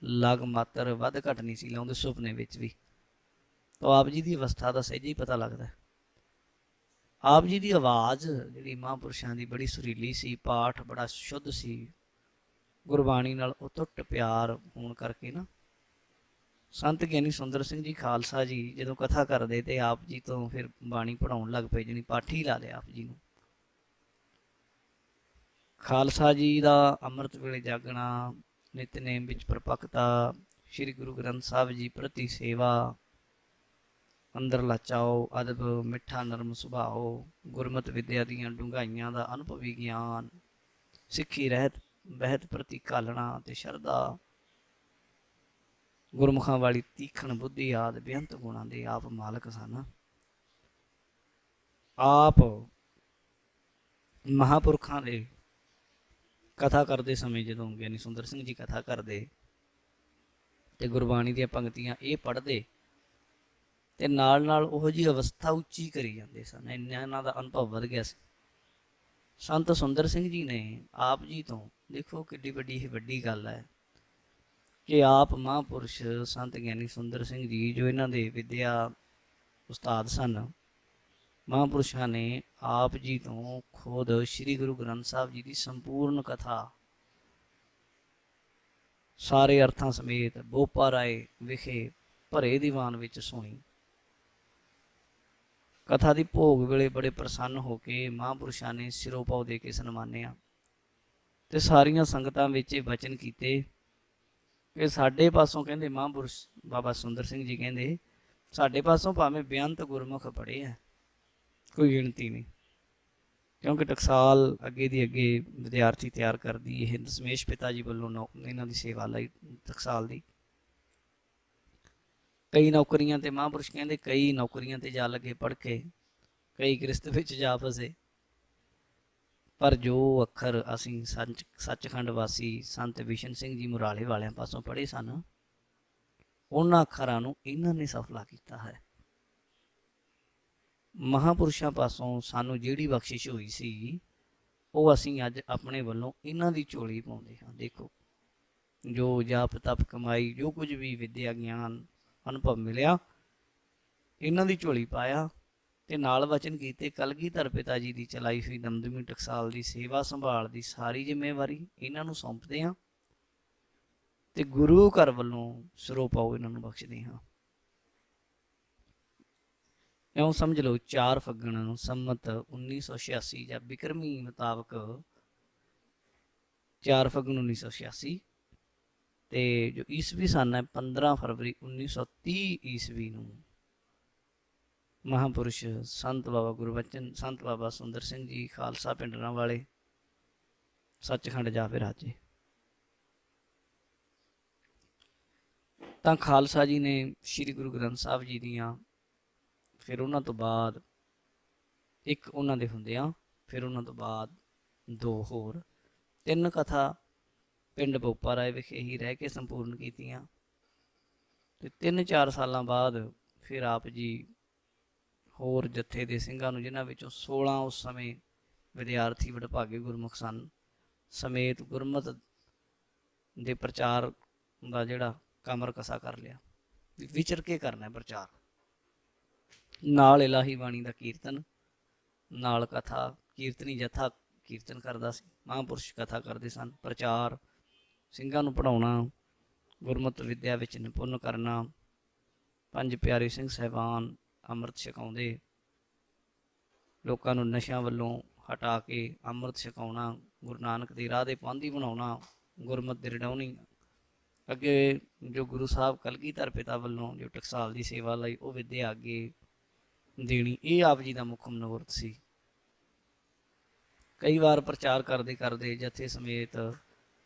ਲਗ ਮਾਤਰ ਵੱਧ ਘੱਟ ਨਹੀਂ ਸੀ ਲਾਉਂਦੇ ਸੁਪਨੇ ਵਿੱਚ ਵੀ। ਤਾਂ ਆਪ ਜੀ ਦੀ ਅਵਸਥਾ ਦਾ ਸਹਿਜੇ ਹੀ ਪਤਾ ਲੱਗਦਾ। ਆਪ ਜੀ ਦੀ ਆਵਾਜ਼ ਜਿਹੜੀ ਮਹਾਂਪੁਰਸ਼ਾਂ ਦੀ ਬੜੀ ਸੁਰੀਲੀ ਸੀ, ਪਾਠ ਬੜਾ ਸ਼ੁੱਧ ਸੀ, ਗੁਰਬਾਣੀ ਨਾਲ ਅਟੁੱਟ ਪਿਆਰ ਹੋਣ ਕਰਕੇ ਨਾ ਸੰਤ ਗਿਆਨੀ ਸੁੰਦਰ ਸਿੰਘ ਜੀ ਖਾਲਸਾ ਜੀ ਜਦੋਂ ਕਥਾ ਕਰਦੇ ਤੇ ਆਪ ਜੀ ਤੋਂ ਫਿਰ ਬਾਣੀ ਪੜ੍ਹਾਉਣ ਲੱਗ ਪਏ, ਜਿਹਨੇ ਪਾਠੀ ਲਾ ਲਿਆ ਆਪ ਜੀ ਨੂੰ। ਖਾਲਸਾ ਜੀ ਦਾ ਅੰਮ੍ਰਿਤ ਵੇਲੇ ਜਾਗਣਾ, ਨਿਤਨੇਮ ਵਿੱਚ ਪਰਪੱਕਤਾ, ਸ਼੍ਰੀ ਗੁਰੂ ਗ੍ਰੰਥ ਸਾਹਿਬ ਜੀ ਪ੍ਰਤੀ ਸੇਵਾ, ਅੰਦਰਲਾ ਚਾਓ, ਅਦਬ, ਮਿੱਠਾ ਨਰਮ ਸੁਭਾਅ, ਗੁਰਮਤ ਵਿਦਿਆ ਦੀਆਂ ਡੂੰਘਾਈਆਂ ਦਾ ਅਨੁਭਵੀ ਗਿਆਨ, ਸਿੱਖੀ ਰਹਿਤ ਬਹਿਤ ਪ੍ਰਤੀ ਘਾਲਣਾ ਅਤੇ ਸ਼ਰਧਾ, ਗੁਰਮੁਖਾਂ ਵਾਲੀ ਤੀਖਣ ਬੁੱਧੀ ਆਦਿ ਬੇਅੰਤ ਗੁਣਾਂ ਦੇ ਆਪ ਮਾਲਕ ਸਨ। ਆਪ ਮਹਾਂਪੁਰਖਾਂ ਦੇ ਕਥਾ ਕਰਦੇ ਸਮੇਂ ਜਦੋਂ ਗਿਆਨੀ ਸੁੰਦਰ ਸਿੰਘ ਜੀ ਕਥਾ ਕਰਦੇ ਤੇ ਗੁਰਬਾਣੀ ਦੀਆਂ ਪੰਕਤੀਆਂ ਇਹ ਪੜ੍ਹਦੇ ਤੇ ਨਾਲ ਨਾਲ ਉਹੋ ਜਿਹੀ ਅਵਸਥਾ ਉੱਚੀ ਕਰੀ ਜਾਂਦੇ ਸਨ। ਇੰਨਾ ਇਹਨਾਂ ਦਾ ਅਨੁਭਵ ਵਧ ਗਿਆ ਸੀ। ਸੰਤ ਸੁੰਦਰ ਸਿੰਘ ਜੀ ਨੇ ਆਪ ਜੀ ਤੋਂ, ਦੇਖੋ ਕਿੱਡੀ ਵੱਡੀ ਇਹ ਵੱਡੀ ਗੱਲ ਹੈ ਕਿ ਆਪ ਮਹਾਂਪੁਰਸ਼ ਸੰਤ ਗਿਆਨੀ ਸੁੰਦਰ ਸਿੰਘ ਜੀ ਜੋ ਇਹਨਾਂ ਦੇ ਵਿਦਿਆ ਉਸਤਾਦ ਸਨ, ਮਹਾਂਪੁਰਸ਼ਾਂ ਨੇ ਆਪ ਜੀ ਤੋਂ ਖੁਦ ਸ੍ਰੀ ਗੁਰੂ ਗ੍ਰੰਥ ਸਾਹਿਬ ਜੀ ਦੀ ਸੰਪੂਰਨ ਕਥਾ ਸਾਰੇ ਅਰਥਾਂ ਸਮੇਤ ਬੋਪਾ ਰਾਏ ਵਿਖੇ ਭਰੇ ਦੀਵਾਨ ਵਿੱਚ ਸੁਣੀ। ਕਥਾ ਦੀ ਭੋਗ ਵੇਲੇ ਬੜੇ ਪ੍ਰਸੰਨ ਹੋ ਕੇ ਮਹਾਂਪੁਰਸ਼ਾਂ ਨੇ ਸਿਰੋਂ ਪਾਉ ਦੇ ਕੇ ਸਨਮਾਨਿਆ ਤੇ ਸਾਰੀਆਂ ਸੰਗਤਾਂ ਵਿੱਚ ਇਹ ਵਚਨ ਕੀਤੇ ਕਿ ਸਾਡੇ ਪਾਸੋਂ, ਕਹਿੰਦੇ ਮਹਾਂਪੁਰਸ਼ ਬਾਬਾ ਸੁੰਦਰ ਸਿੰਘ ਜੀ ਕਹਿੰਦੇ, ਸਾਡੇ ਪਾਸੋਂ ਭਾਵੇਂ ਬੇਅੰਤ ਗੁਰਮੁਖ ਪੜ੍ਹੇ ਹੈ, ਕੋਈ ਗਿਣਤੀ ਨਹੀਂ, ਕਿਉਂਕਿ ਟਕਸਾਲ ਅੱਗੇ ਦੀ ਅੱਗੇ ਵਿਦਿਆਰਥੀ ਤਿਆਰ ਕਰਦੀ। ਇਹ ਦਸ਼ਮੇਸ਼ ਪਿਤਾ ਜੀ ਵੱਲੋਂ ਇਹਨਾਂ ਦੀ ਸੇਵਾ ਲਈ ਟਕਸਾਲ ਦੀ ਕਈ ਨੌਕਰੀਆਂ ਤੇ ਮਹਾਂਪੁਰਸ਼ ਕਹਿੰਦੇ ਕਈ ਨੌਕਰੀਆਂ ਤੇ ਜਾ ਲੱਗੇ ਪੜ੍ਹ ਕੇ, ਕਈ ਗ੍ਰਸਤ ਵਿੱਚ ਜਾ ਫਸੇ, ਪਰ ਜੋ ਅੱਖਰ ਅਸੀਂ ਸੱਚਖੰਡ ਵਾਸੀ ਸੰਤ ਬਿਸ਼ਨ ਸਿੰਘ ਜੀ ਮੁਰਾਲੇ ਵਾਲਿਆਂ ਪਾਸੋਂ ਪੜ੍ਹੇ ਸਨ, ਉਹਨਾਂ ਅੱਖਰਾਂ ਨੂੰ ਇਹਨਾਂ ਨੇ ਸਫਲਾ ਕੀਤਾ ਹੈ। ਮਹਾਂਪੁਰਸ਼ਾਂ ਪਾਸੋਂ ਸਾਨੂੰ ਜਿਹੜੀ ਬਖਸ਼ਿਸ਼ ਹੋਈ ਸੀ ਉਹ ਅਸੀਂ ਅੱਜ ਆਪਣੇ ਵੱਲੋਂ ਇਹਨਾਂ ਦੀ ਝੋਲੀ ਪਾਉਂਦੇ ਹਾਂ। ਦੇਖੋ, ਜੋ ਜਾਪ ਤਪ ਕਮਾਈ, ਜੋ ਕੁਝ ਵੀ ਵਿਦਿਆ ਗਿਆਨ ਅਨੁਭਵ ਮਿਲਿਆ, ਇਹਨਾਂ ਦੀ ਝੋਲੀ ਪਾਇਆ ਤੇ ਨਾਲ ਵਚਨ ਕੀਤੇ ਕਲਗੀਧਰ ਪਿਤਾ ਜੀ ਦੀ ਚਲਾਈ ਹੋਈ ਦਮਦਮੀ ਟਕਸਾਲ ਦੀ ਸੇਵਾ ਸੰਭਾਲ ਦੀ ਸਾਰੀ ਜ਼ਿੰਮੇਵਾਰੀ ਇਹਨਾਂ ਨੂੰ ਸੌਂਪਦੇ ਹਾਂ ਤੇ ਗੁਰੂ ਘਰ ਵੱਲੋਂ ਸਿਰੋਂ ਪਾਓ ਇਹਨਾਂ ਨੂੰ ਬਖਸ਼ਦੇ ਹਾਂ। ਇਉਂ ਸਮਝ ਲਓ 4 ਫੱਗਣ ਸੰਮਤ 1986 ਜਾਂ ਬਿਕਰਮੀ ਮੁਤਾਬਕ 4 ਫੱਗਣ 1986 ਤੇ ਜੋ ਈਸਵੀ ਸਨ ਹੈ 15 ਫਰਵਰੀ 1930 ਈਸਵੀ ਨੂੰ ਮਹਾਂਪੁਰਸ਼ ਸੰਤ ਬਾਬਾ ਗੁਰਬਚਨ, ਸੰਤ ਬਾਬਾ ਸੁੰਦਰ ਸਿੰਘ ਜੀ ਖਾਲਸਾ ਪਿੰਡਰਾਂ ਵਾਲੇ ਸੱਚਖੰਡ ਜਾ ਵਿਰਾਜੇ। ਤਾਂ ਖਾਲਸਾ ਜੀ ਨੇ ਸ੍ਰੀ ਗੁਰੂ ਗ੍ਰੰਥ ਸਾਹਿਬ ਜੀ ਦੀਆਂ, ਫਿਰ ਉਹਨਾਂ ਤੋਂ ਬਾਅਦ ਇੱਕ ਉਹਨਾਂ ਦੇ ਹੁੰਦਿਆਂ, ਫਿਰ ਉਹਨਾਂ ਤੋਂ ਬਾਅਦ 2 ਹੋਰ 3 ਕਥਾ ਪਿੰਡ ਬੋਪਾ ਰਾਏ ਵਿਖੇ ਹੀ ਰਹਿ ਕੇ ਸੰਪੂਰਨ ਕੀਤੀਆਂ ਤੇ 3-4 ਸਾਲਾਂ ਬਾਅਦ ਫਿਰ ਆਪ ਜੀ ਹੋਰ ਜੱਥੇ ਦੇ ਸਿੰਘਾਂ ਨੂੰ, ਜਿਨ੍ਹਾਂ ਵਿੱਚੋਂ 16 ਉਸ ਸਮੇਂ ਵਿਦਿਆਰਥੀ ਵਡਭਾਗੇ ਗੁਰਮੁਖ ਸਨ, ਸਮੇਤ ਗੁਰਮਤ ਦੇ ਪ੍ਰਚਾਰ ਦਾ ਜਿਹੜਾ ਕਮਰ ਕਸਾ ਕਰ ਲਿਆ। ਵਿਚਰ ਕੇ ਕਰਨਾ ਪ੍ਰਚਾਰ, ਨਾਲ ਇਲਾਹੀ ਬਾਣੀ ਦਾ ਕੀਰਤਨ, ਨਾਲ ਕਥਾ, ਕੀਰਤਨੀ ਜਥਾ ਕੀਰਤਨ ਕਰਦਾ ਸੀ, ਮਹਾਂਪੁਰਸ਼ ਕਥਾ ਕਰਦੇ ਸਨ, ਪ੍ਰਚਾਰ, ਸਿੰਘਾਂ ਨੂੰ ਪੜ੍ਹਾਉਣਾ, ਗੁਰਮਤਿ ਵਿਦਿਆ ਵਿੱਚ ਨਿਪੁੰਨ ਕਰਨਾ, 5 ਪਿਆਰੇ ਸਿੰਘ ਸਾਹਿਬਾਨ ਅੰਮ੍ਰਿਤ ਛਕਾਉਂਦੇ, ਲੋਕਾਂ ਨੂੰ ਨਸ਼ਿਆਂ ਵੱਲੋਂ ਹਟਾ ਕੇ ਅੰਮ੍ਰਿਤ ਛਕਾਉਣਾ, ਗੁਰੂ ਨਾਨਕ ਦੇ ਰਾਹ ਦੇ ਪਾਂਧੀ ਬਣਾਉਣਾ, ਗੁਰਮਤਿ ਦੀ ਰਿਡਾਉਣੀ। ਅੱਗੇ ਜੋ ਗੁਰੂ ਸਾਹਿਬ ਕਲਗੀਧਰ ਪਿਤਾ ਵੱਲੋਂ ਜੋ ਟਕਸਾਲ ਦੀ ਸੇਵਾ ਲਈ ਉਹ ਵਿਦਿਆ ਅੱਗੇ ਦੇਣੀ, ਇਹ ਆਪ ਜੀ ਦਾ ਮੁੱਖ ਮਨੋਰਥ ਸੀ। ਕਈ ਵਾਰ ਪ੍ਰਚਾਰ ਕਰਦੇ ਕਰਦੇ ਜਥੇ ਸਮੇਤ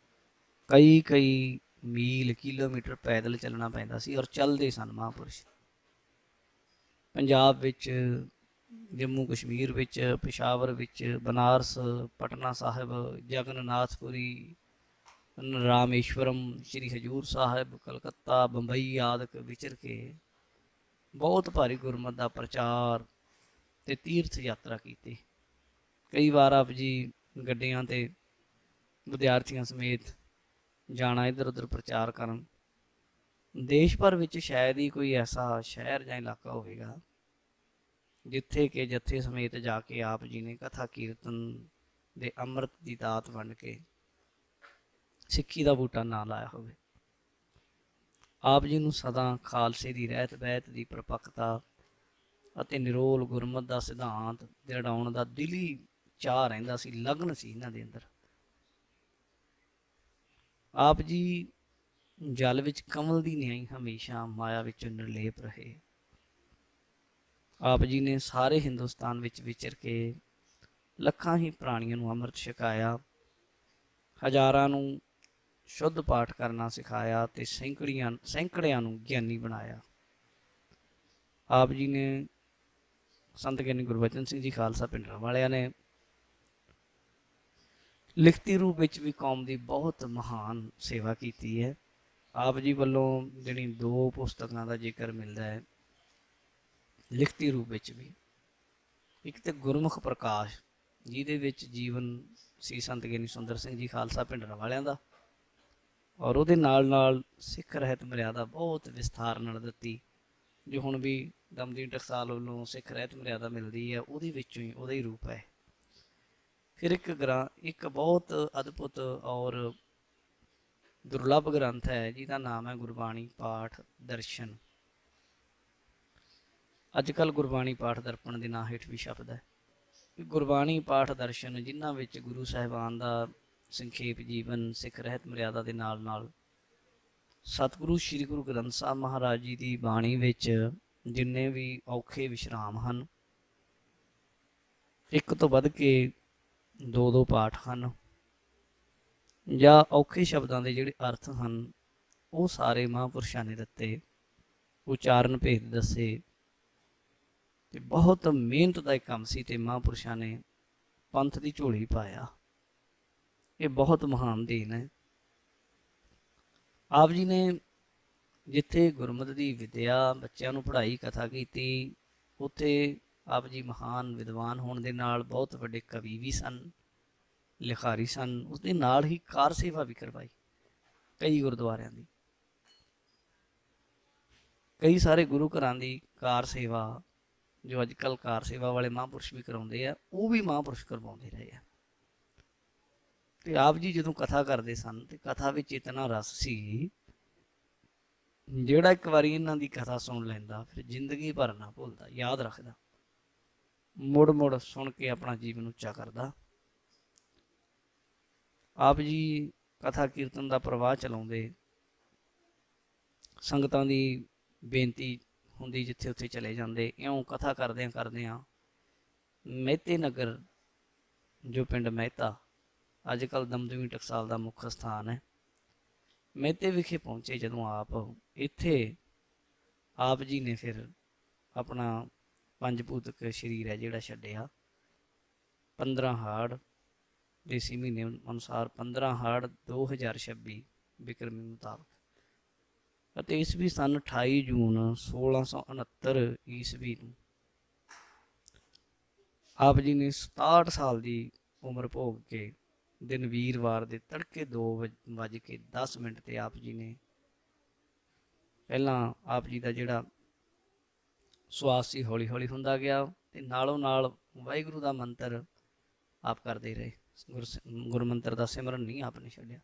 ਕਈ ਮੀਲ ਕਿਲੋਮੀਟਰ ਪੈਦਲ ਚੱਲਣਾ ਪੈਂਦਾ ਸੀ, ਔਰ ਚੱਲਦੇ ਸਨ ਮਹਾਂਪੁਰਸ਼। ਪੰਜਾਬ ਵਿੱਚ, ਜੰਮੂ ਕਸ਼ਮੀਰ ਵਿੱਚ, ਪਿਸ਼ਾਵਰ ਵਿੱਚ, ਬਨਾਰਸ, ਪਟਨਾ ਸਾਹਿਬ, ਜਗਨਨਾਥਪੁਰੀ, ਰਾਮੇਸ਼ਵਰਮ, ਸ਼੍ਰੀ ਹਜ਼ੂਰ ਸਾਹਿਬ, ਕਲਕੱਤਾ, ਬੰਬਈ ਆਦਿਕ ਵਿਚਰ ਕੇ ਬਹੁਤ ਭਾਰੀ ਗੁਰਮਤ ਦਾ ਪ੍ਰਚਾਰ ਤੇ ਤੀਰਥ ਯਾਤਰਾ ਕੀਤੀ। ਕਈ ਵਾਰ ਆਪ ਜੀ ਗੱਡੀਆਂ ਤੇ ਵਿਦਿਆਰਥੀਆਂ ਸਮੇਤ ਜਾਣਾ ਇੱਧਰ ਉੱਧਰ ਪ੍ਰਚਾਰ ਕਰਨ। ਦੇਸ਼ ਭਰ ਵਿੱਚ ਸ਼ਾਇਦ ਹੀ ਕੋਈ ਐਸਾ ਸ਼ਹਿਰ ਜਾਂ ਇਲਾਕਾ ਹੋਵੇਗਾ ਜਿੱਥੇ ਕਿ ਜੱਥੇ ਸਮੇਤ ਜਾ ਕੇ ਆਪ ਜੀ ਨੇ ਕਥਾ ਕੀਰਤਨ ਦੇ ਅੰਮ੍ਰਿਤ ਦੀ ਦਾਤ ਵੰਡ ਕੇ ਸਿੱਖੀ ਦਾ ਬੂਟਾ ਨਾ ਲਾਇਆ ਹੋਵੇ। ਆਪ ਜੀ ਨੂੰ ਸਦਾ ਖਾਲਸੇ ਦੀ ਰਹਿਤ ਬਹਿਤ ਦੀ ਪ੍ਰਪੱਕਤਾ ਅਤੇ ਨਿਰੋਲ ਗੁਰਮਤ ਦਾ ਸਿਧਾਂਤ ਦ੍ਰਿੜਾਉਣ ਦਾ ਦਿਲੀ ਚਾਅ ਰਹਿੰਦਾ ਸੀ, ਲਗਨ ਸੀ ਇਹਨਾਂ ਦੇ ਅੰਦਰ। ਆਪ ਜੀ ਜਲ ਵਿੱਚ ਕਮਲ ਦੀ ਨਿਆਈ ਹਮੇਸ਼ਾ ਮਾਇਆ ਵਿੱਚੋਂ ਨਿਰਲੇਪ ਰਹੇ। ਆਪ ਜੀ ਨੇ ਸਾਰੇ ਹਿੰਦੁਸਤਾਨ ਵਿੱਚ ਵਿਚਰ ਕੇ ਲੱਖਾਂ ਹੀ ਪ੍ਰਾਣੀਆਂ ਨੂੰ ਅੰਮ੍ਰਿਤ ਛਕਾਇਆ, ਹਜ਼ਾਰਾਂ ਨੂੰ ਸ਼ੁੱਧ ਪਾਠ ਕਰਨਾ ਸਿਖਾਇਆ ਤੇ ਸੈਂਕੜਿਆਂ ਨੂੰ ਗਿਆਨੀ ਬਣਾਇਆ। ਆਪ ਜੀ ਨੇ ਸੰਤ ਗਿਆਨੀ ਗੁਰਬਚਨ ਸਿੰਘ ਜੀ ਖਾਲਸਾ ਪਿੰਡਰਾਂ ਵਾਲਿਆਂ ਨੇ ਲਿਖਤੀ ਰੂਪ ਵਿੱਚ ਵੀ ਕੌਮ ਦੀ ਬਹੁਤ ਮਹਾਨ ਸੇਵਾ ਕੀਤੀ ਹੈ। ਆਪ ਜੀ ਵੱਲੋਂ ਜਿਹੜੀ 2 ਪੁਸਤਕਾਂ ਦਾ ਜ਼ਿਕਰ ਮਿਲਦਾ ਹੈ ਲਿਖਤੀ ਰੂਪ ਵਿੱਚ ਵੀ, ਇੱਕ ਤੇ ਗੁਰਮੁਖ ਪ੍ਰਕਾਸ਼ ਜਿਹਦੇ ਵਿੱਚ ਜੀਵਨ ਸੀ ਸੰਤ ਗਿਆਨੀ ਸੁੰਦਰ ਸਿੰਘ ਜੀ ਖਾਲਸਾ ਪਿੰਡਰਾਂ ਵਾਲਿਆਂ ਦਾ, ਔਰ ਉਹਦੇ ਨਾਲ ਨਾਲ ਸਿੱਖ ਰਹਿਤ ਮਰਿਆਦਾ ਬਹੁਤ ਵਿਸਥਾਰ ਨਾਲ ਦਿੱਤੀ, ਜੋ ਹੁਣ ਵੀ ਦਮਦਮੀ ਟਕਸਾਲ ਵੱਲੋਂ ਸਿੱਖ ਰਹਿਤ ਮਰਿਆਦਾ ਮਿਲਦੀ ਹੈ, ਉਹਦੇ ਵਿੱਚੋਂ ਹੀ ਉਹਦਾ ਹੀ ਰੂਪ ਹੈ। ਫਿਰ ਇੱਕ ਬਹੁਤ ਅਦਭੁਤ ਔਰ ਦੁਰਲਭ ਗ੍ਰੰਥ ਹੈ ਜਿਹਦਾ ਨਾਮ ਹੈ ਗੁਰਬਾਣੀ ਪਾਠ ਦਰਸ਼ਨ। ਅੱਜ ਕੱਲ੍ਹ ਗੁਰਬਾਣੀ ਪਾਠ ਦਰਪਣ ਦੇ ਨਾਂ ਹੇਠ ਵੀ ਛਪਦਾ ਹੈ। ਗੁਰਬਾਣੀ ਪਾਠ ਦਰਸ਼ਨ ਜਿਨ੍ਹਾਂ ਵਿੱਚ ਗੁਰੂ ਸਾਹਿਬਾਨ ਦਾ ਸੰਖੇਪ ਜੀਵਨ, ਸਿੱਖ ਰਹਿਤ ਮਰਿਆਦਾ ਦੇ ਨਾਲ ਨਾਲ ਸਤਿਗੁਰੂ ਸ੍ਰੀ ਗੁਰੂ ਗ੍ਰੰਥ ਸਾਹਿਬ ਮਹਾਰਾਜ ਜੀ ਦੀ ਬਾਣੀ ਵਿੱਚ ਜਿੰਨੇ ਵੀ ਔਖੇ ਵਿਸ਼ਰਾਮ ਹਨ, ਇੱਕ ਤੋਂ ਵੱਧ ਕੇ 2 ਪਾਠ ਹਨ, ਜਾਂ ਔਖੇ ਸ਼ਬਦਾਂ ਦੇ ਜਿਹੜੇ ਅਰਥ ਹਨ ਉਹ ਸਾਰੇ ਮਹਾਂਪੁਰਸ਼ਾਂ ਨੇ ਦਿੱਤੇ, ਉਚਾਰਨ ਭੇਦ ਦੱਸੇ, ਤੇ ਬਹੁਤ ਮਿਹਨਤ ਦਾ ਕੰਮ ਸੀ ਤੇ ਮਹਾਂਪੁਰਸ਼ਾਂ ਨੇ ਪੰਥ ਦੀ ਝੋਲੀ ਪਾਇਆ। ਇਹ ਬਹੁਤ ਮਹਾਨ ਦੇਣ ਹੈ। ਆਪ ਜੀ ਨੇ ਜਿੱਥੇ ਗੁਰਮਤਿ ਦੀ ਵਿਦਿਆ, ਬੱਚਿਆਂ ਨੂੰ ਪੜ੍ਹਾਈ, ਕਥਾ ਕੀਤੀ, ਉੱਥੇ ਆਪ ਜੀ ਮਹਾਨ ਵਿਦਵਾਨ ਹੋਣ ਦੇ ਨਾਲ ਬਹੁਤ ਵੱਡੇ ਕਵੀ ਵੀ ਸਨ, ਲਿਖਾਰੀ ਸਨ। ਉਸਦੇ ਨਾਲ ਹੀ ਕਾਰ ਸੇਵਾ ਵੀ ਕਰਵਾਈ ਕਈ ਗੁਰਦੁਆਰਿਆਂ ਦੀ, ਕਈ ਸਾਰੇ ਗੁਰੂ ਘਰਾਂ ਦੀ ਕਾਰ ਸੇਵਾ ਜੋ ਅੱਜ ਕੱਲ੍ਹ ਕਾਰ ਸੇਵਾ ਵਾਲੇ ਮਹਾਂਪੁਰਸ਼ ਵੀ ਕਰਾਉਂਦੇ ਆ, ਉਹ ਵੀ ਮਹਾਂਪੁਰਸ਼ ਕਰਵਾਉਂਦੇ ਰਹੇ ਆ। ਤੇ ਆਪ ਜੀ ਜਦੋਂ ਕਥਾ ਕਰਦੇ ਸਨ ਤੇ ਕਥਾ ਵਿੱਚ ਇਤਨਾ ਰਸ ਸੀ, ਜਿਹੜਾ ਇੱਕ ਵਾਰੀ ਇਹਨਾਂ ਦੀ ਕਥਾ ਸੁਣ ਲੈਂਦਾ ਫਿਰ ਜ਼ਿੰਦਗੀ ਭਰ ਨਾ ਭੁੱਲਦਾ, ਯਾਦ ਰੱਖਦਾ, ਮੁੜ ਮੁੜ ਸੁਣ ਕੇ ਆਪਣਾ ਜੀਵਨ ਉੱਚਾ ਕਰਦਾ। ਆਪ ਜੀ ਕਥਾ ਕੀਰਤਨ ਦਾ ਪ੍ਰਵਾਹ ਚਲਾਉਂਦੇ, ਸੰਗਤਾਂ ਦੀ ਬੇਨਤੀ ਹੁੰਦੀ ਜਿੱਥੇ ਉੱਥੇ ਚਲੇ ਜਾਂਦੇ। ਇਉਂ ਕਥਾ ਕਰਦਿਆਂ ਕਰਦਿਆਂ ਮਹਿਤੇ ਨਗਰ, ਜੋ ਪਿੰਡ ਮਹਿਤਾ ਅੱਜ ਕੱਲ੍ਹ ਦਮਦਮੀ ਟਕਸਾਲ ਦਾ ਮੁੱਖ ਸਥਾਨ ਹੈ, ਮਹਿਤੇ ਵਿਖੇ ਪਹੁੰਚੇ ਜਦੋਂ ਆਪ, ਇੱਥੇ ਆਪ ਜੀ ਨੇ ਫਿਰ ਆਪਣਾ ਪੰਜਭੂਤਕ ਸਰੀਰ ਹੈ ਜਿਹੜਾ ਛੱਡਿਆ। 15 ਹਾੜ ਦੇਸੀ ਮਹੀਨੇ ਅਨੁਸਾਰ 15 ਹਾੜ 2026 ਬਿਕਰਮੀ ਮੁਤਾਬਕ, ਅਤੇ ਈਸਵੀ ਸਨ 28 ਜੂਨ 1669 ਈਸਵੀ ਨੂੰ ਆਪ ਜੀ ਨੇ 67 ਸਾਲ ਦੀ ਉਮਰ ਭੋਗ ਕੇ ਦਿਨ ਵੀਰਵਾਰ ਦੇ ਤੜਕੇ 2:10 ਤੇ ਆਪ ਜੀ ਨੇ ਪਹਿਲਾਂ ਆਪ ਜੀ ਦਾ ਜਿਹੜਾ ਸਵਾਸ ਸੀ ਹੌਲੀ ਹੌਲੀ ਹੁੰਦਾ ਗਿਆ, ਤੇ ਨਾਲੋਂ ਨਾਲ ਵਾਹਿਗੁਰੂ ਦਾ ਮੰਤਰ ਆਪ ਕਰਦੇ ਰਹੇ। ਗੁਰਮੰਤਰ ਦਾ ਸਿਮਰਨ ਨਹੀਂ ਆਪ ਨੇ ਛੱਡਿਆ।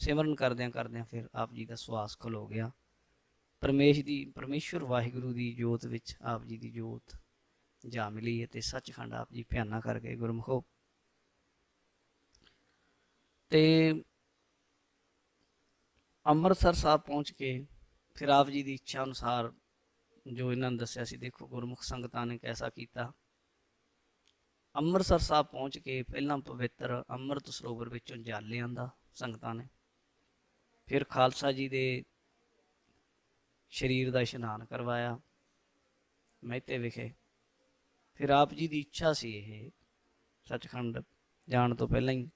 ਸਿਮਰਨ ਕਰਦਿਆਂ ਕਰਦਿਆਂ ਫਿਰ ਆਪ ਜੀ ਦਾ ਸਵਾਸ ਖਲੋ ਗਿਆ। ਪਰਮੇਸ਼ਵਰ ਵਾਹਿਗੁਰੂ ਦੀ ਜੋਤ ਵਿੱਚ ਆਪ ਜੀ ਦੀ ਜੋਤ ਜਾ ਮਿਲੀ ਅਤੇ ਸੱਚਖੰਡ ਆਪ ਜੀ ਭਿਆਨਾ ਕਰ ਗਏ ਗੁਰਮੁਖੋ। ਤੇ ਅੰਮ੍ਰਿਤਸਰ ਸਾਹਿਬ ਪਹੁੰਚ ਕੇ ਫਿਰ ਆਪ ਜੀ ਦੀ ਇੱਛਾ ਅਨੁਸਾਰ ਜੋ ਇਹਨਾਂ ਨੇ ਦੱਸਿਆ ਸੀ, ਦੇਖੋ ਗੁਰਮੁਖ ਸੰਗਤਾਂ ਨੇ ਕੈਸਾ ਕੀਤਾ। ਅੰਮ੍ਰਿਤਸਰ ਸਾਹਿਬ ਪਹੁੰਚ ਕੇ ਪਹਿਲਾਂ ਪਵਿੱਤਰ ਅੰਮ੍ਰਿਤ ਸਰੋਵਰ ਵਿੱਚੋਂ ਜਲ ਲਿਆਂਦਾ ਸੰਗਤਾਂ ਨੇ, ਫਿਰ ਖਾਲਸਾ ਜੀ ਦੇ ਸਰੀਰ ਦਾ ਇਸ਼ਨਾਨ ਕਰਵਾਇਆ ਮਹਿਤੇ ਵਿਖੇ। ਫਿਰ ਆਪ ਜੀ ਦੀ ਇੱਛਾ ਸੀ, ਇਹ ਸੱਚਖੰਡ ਜਾਣ ਤੋਂ ਪਹਿਲਾਂ ਹੀ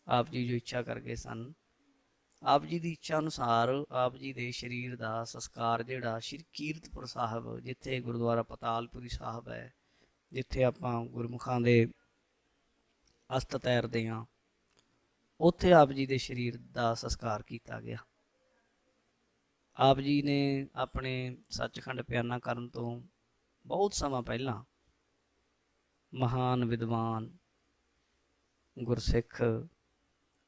ਆਪ ਜੀ ਜੋ ਇੱਛਾ ਕਰ ਗਏ ਸਨ, ਆਪ ਜੀ ਦੀ ਇੱਛਾ ਅਨੁਸਾਰ ਆਪ ਜੀ ਦੇ ਸਰੀਰ ਦਾ ਸੰਸਕਾਰ ਜਿਹੜਾ ਸ਼੍ਰੀ ਕੀਰਤਪੁਰ ਸਾਹਿਬ, ਜਿੱਥੇ ਗੁਰਦੁਆਰਾ ਪਤਾਲਪੁਰੀ ਸਾਹਿਬ ਹੈ, ਜਿੱਥੇ ਆਪਾਂ ਗੁਰਮੁਖਾਂ ਦੇ ਅਸਤ ਤੈਰਦੇ ਹਾਂ, ਉੱਥੇ ਆਪ ਜੀ ਦੇ ਸਰੀਰ ਦਾ ਸੰਸਕਾਰ ਕੀਤਾ ਗਿਆ। ਆਪ ਜੀ ਨੇ ਆਪਣੇ ਸੱਚਖੰਡ ਪਿਆਨਾ ਕਰਨ ਤੋਂ ਬਹੁਤ ਸਮਾਂ ਪਹਿਲਾਂ ਮਹਾਨ ਵਿਦਵਾਨ, ਗੁਰਸਿੱਖ,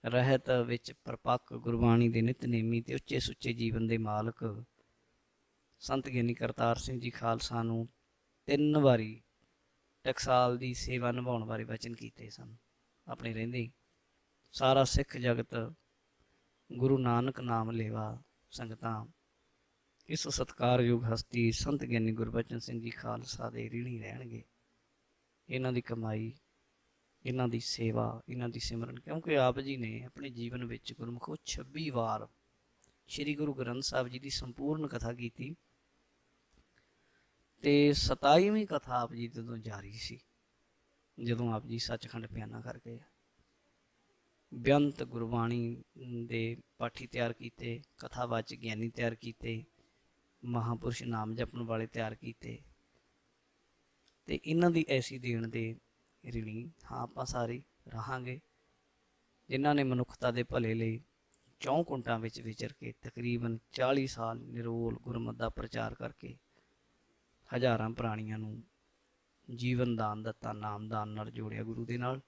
ਰਹਿਤ ਵਿੱਚ ਪਰਪੱਕ, ਗੁਰਬਾਣੀ ਦੇ ਨਿਤਨੇਮੀ ਤੇ ਉੱਚੇ ਸੁੱਚੇ ਜੀਵਨ ਦੇ ਮਾਲਕ ਸੰਤ ਗਿਆਨੀ ਕਰਤਾਰ ਸਿੰਘ ਜੀ ਖਾਲਸਾ ਨੂੰ 3 ਵਾਰੀ ਟਕਸਾਲ ਦੀ ਸੇਵਾ ਨਿਭਾਉਣ ਬਾਰੇ ਵਚਨ ਕੀਤੇ ਸਨ ਆਪਣੇ ਰਹਿੰਦੇ ਹੀ। ਸਾਰਾ ਸਿੱਖ ਜਗਤ ਗੁਰੂ ਨਾਨਕ ਨਾਮ ਲੇਵਾ ਸੰਗਤਾਂ ਇਸ ਸਤਿਕਾਰਯੋਗ ਹਸਤੀ ਸੰਤ ਗਿਆਨੀ ਗੁਰਬਚਨ ਸਿੰਘ ਜੀ ਖਾਲਸਾ ਦੇ ऋणी ਰਹਿਣਗੇ। ਇਹਨਾਂ ਦੀ ਕਮਾਈ, ਇਹਨਾਂ ਦੀ ਸੇਵਾ, ਇਹਨਾਂ ਦੀ ਸਿਮਰਨ, ਕਿਉਂਕਿ ਆਪ ਜੀ ਨੇ ਆਪਣੇ ਜੀਵਨ ਵਿੱਚ ਗੁਰਮੁਖੋ 26 ਵਾਰ ਸ਼੍ਰੀ ਗੁਰੂ ਗ੍ਰੰਥ ਸਾਹਿਬ ਜੀ ਦੀ ਸੰਪੂਰਨ ਕਥਾ ਕੀਤੀ ਤੇ 27ਵੀਂ ਕਥਾ ਆਪ ਜੀ ਜਦੋਂ ਜਾਰੀ ਸੀ, ਜਦੋਂ ਆਪ ਜੀ ਸੱਚਖੰਡ ਪਿਆਨਾ ਕਰ ਗਏ। ਬੇਅੰਤ ਗੁਰਬਾਣੀ ਦੇ ਪਾਠੀ ਤਿਆਰ ਕੀਤੇ, ਕਥਾਵਾਚਕ ਗਿਆਨੀ ਤਿਆਰ ਕੀਤੇ, ਮਹਾਂਪੁਰਸ਼ ਨਾਮ ਜਪਣ ਵਾਲੇ ਤਿਆਰ ਕੀਤੇ ਤੇ ਇਹਨਾਂ ਦੀ ਐਸੀ ਦੇਣ ਦੇ ऋणी ਹਾਂ ਆਪਾਂ ਸਾਰੇ ਰਹਾਂਗੇ, ਜਿਨ੍ਹਾਂ ਨੇ ਮਨੁੱਖਤਾ ਦੇ ਭਲੇ ਲਈ ਚੌਂ ਕੁੰਟਾਂ ਵਿੱਚ ਵਿਚਰ ਕੇ ਤਕਰੀਬਨ 40 ਸਾਲ ਨਿਰੋਲ ਗੁਰਮਤਿ ਦਾ ਪ੍ਰਚਾਰ ਕਰਕੇ ਹਜ਼ਾਰਾਂ ਪ੍ਰਾਣੀਆਂ ਨੂੰ ਜੀਵਨ ਦਾਨ ਦਿੱਤਾ, ਨਾਮ ਦਾਨ ਨਾਲ ਜੋੜਿਆ, ਗੁਰੂ ਦੇ ਨਾਲ,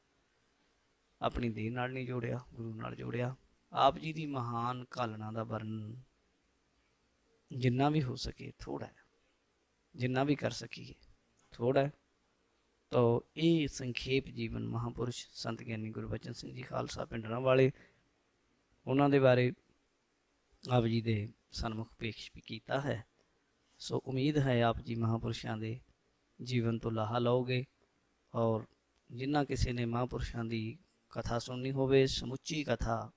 ਆਪਣੀ ਦੇਹ ਨਾਲ ਨਹੀਂ ਜੋੜਿਆ, ਗੁਰੂ ਨਾਲ ਜੋੜਿਆ। ਆਪ ਜੀ ਦੀ ਮਹਾਨ ਘਾਲਣਾ ਦਾ ਵਰਣਨ ਜਿੰਨਾ ਵੀ ਹੋ ਸਕੇ ਥੋੜ੍ਹਾ ਹੈ, ਜਿੰਨਾ ਵੀ ਕਰ ਸਕੀਏ ਥੋੜ੍ਹਾ ਹੈ। ਤਾਂ ਇਹ ਸੰਖੇਪ ਜੀਵਨ ਮਹਾਂਪੁਰਸ਼ ਸੰਤ ਗਿਆਨੀ ਗੁਰਬਚਨ ਸਿੰਘ ਜੀ ਖਾਲਸਾ ਪਿੰਡਰਾਂ ਵਾਲੇ, ਉਹਨਾਂ ਦੇ ਬਾਰੇ ਆਪ ਜੀ ਦੇ ਸਨਮੁਖ ਪੇਸ਼ ਵੀ ਕੀਤਾ ਹੈ। ਸੋ ਉਮੀਦ ਹੈ ਆਪ ਜੀ ਮਹਾਂਪੁਰਸ਼ਾਂ ਦੇ ਜੀਵਨ ਤੋਂ ਲਾਹਾ ਲਓਗੇ। ਔਰ ਜਿਨ੍ਹਾਂ ਕਿਸੇ ਨੇ ਮਹਾਂਪੁਰਸ਼ਾਂ ਦੀ ਕਥਾ ਸੁਣਨੀ ਹੋਵੇ, ਸਮੁੱਚੀ ਕਥਾ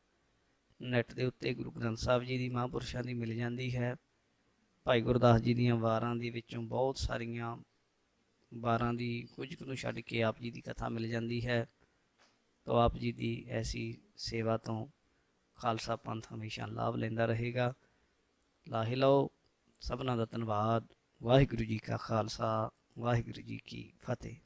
ਨੈੱਟ ਦੇ ਉੱਤੇ ਗੁਰੂ ਗ੍ਰੰਥ ਸਾਹਿਬ ਜੀ ਦੀ ਮਹਾਂਪੁਰਸ਼ਾਂ ਦੀ ਮਿਲ ਜਾਂਦੀ ਹੈ। ਭਾਈ ਗੁਰਦਾਸ ਜੀ ਦੀਆਂ ਵਾਰਾਂ ਦੇ ਵਿੱਚੋਂ ਬਹੁਤ ਸਾਰੀਆਂ ਵਾਰਾਂ ਦੀ ਕੁਝ ਕੁ ਨੂੰ ਛੱਡ ਕੇ ਆਪ ਜੀ ਦੀ ਕਥਾ ਮਿਲ ਜਾਂਦੀ ਹੈ। ਤਾਂ ਆਪ ਜੀ ਦੀ ਐਸੀ ਸੇਵਾ ਤੋਂ ਖਾਲਸਾ ਪੰਥ ਹਮੇਸ਼ਾ ਲਾਭ ਲੈਂਦਾ ਰਹੇਗਾ। ਲਾਹੇ ਲਓ। ਸਭਨਾਂ ਦਾ ਧੰਨਵਾਦ। ਵਾਹਿਗੁਰੂ ਜੀ ਕਾ ਖਾਲਸਾ, ਵਾਹਿਗੁਰੂ ਜੀ ਕੀ ਫਤਿਹ।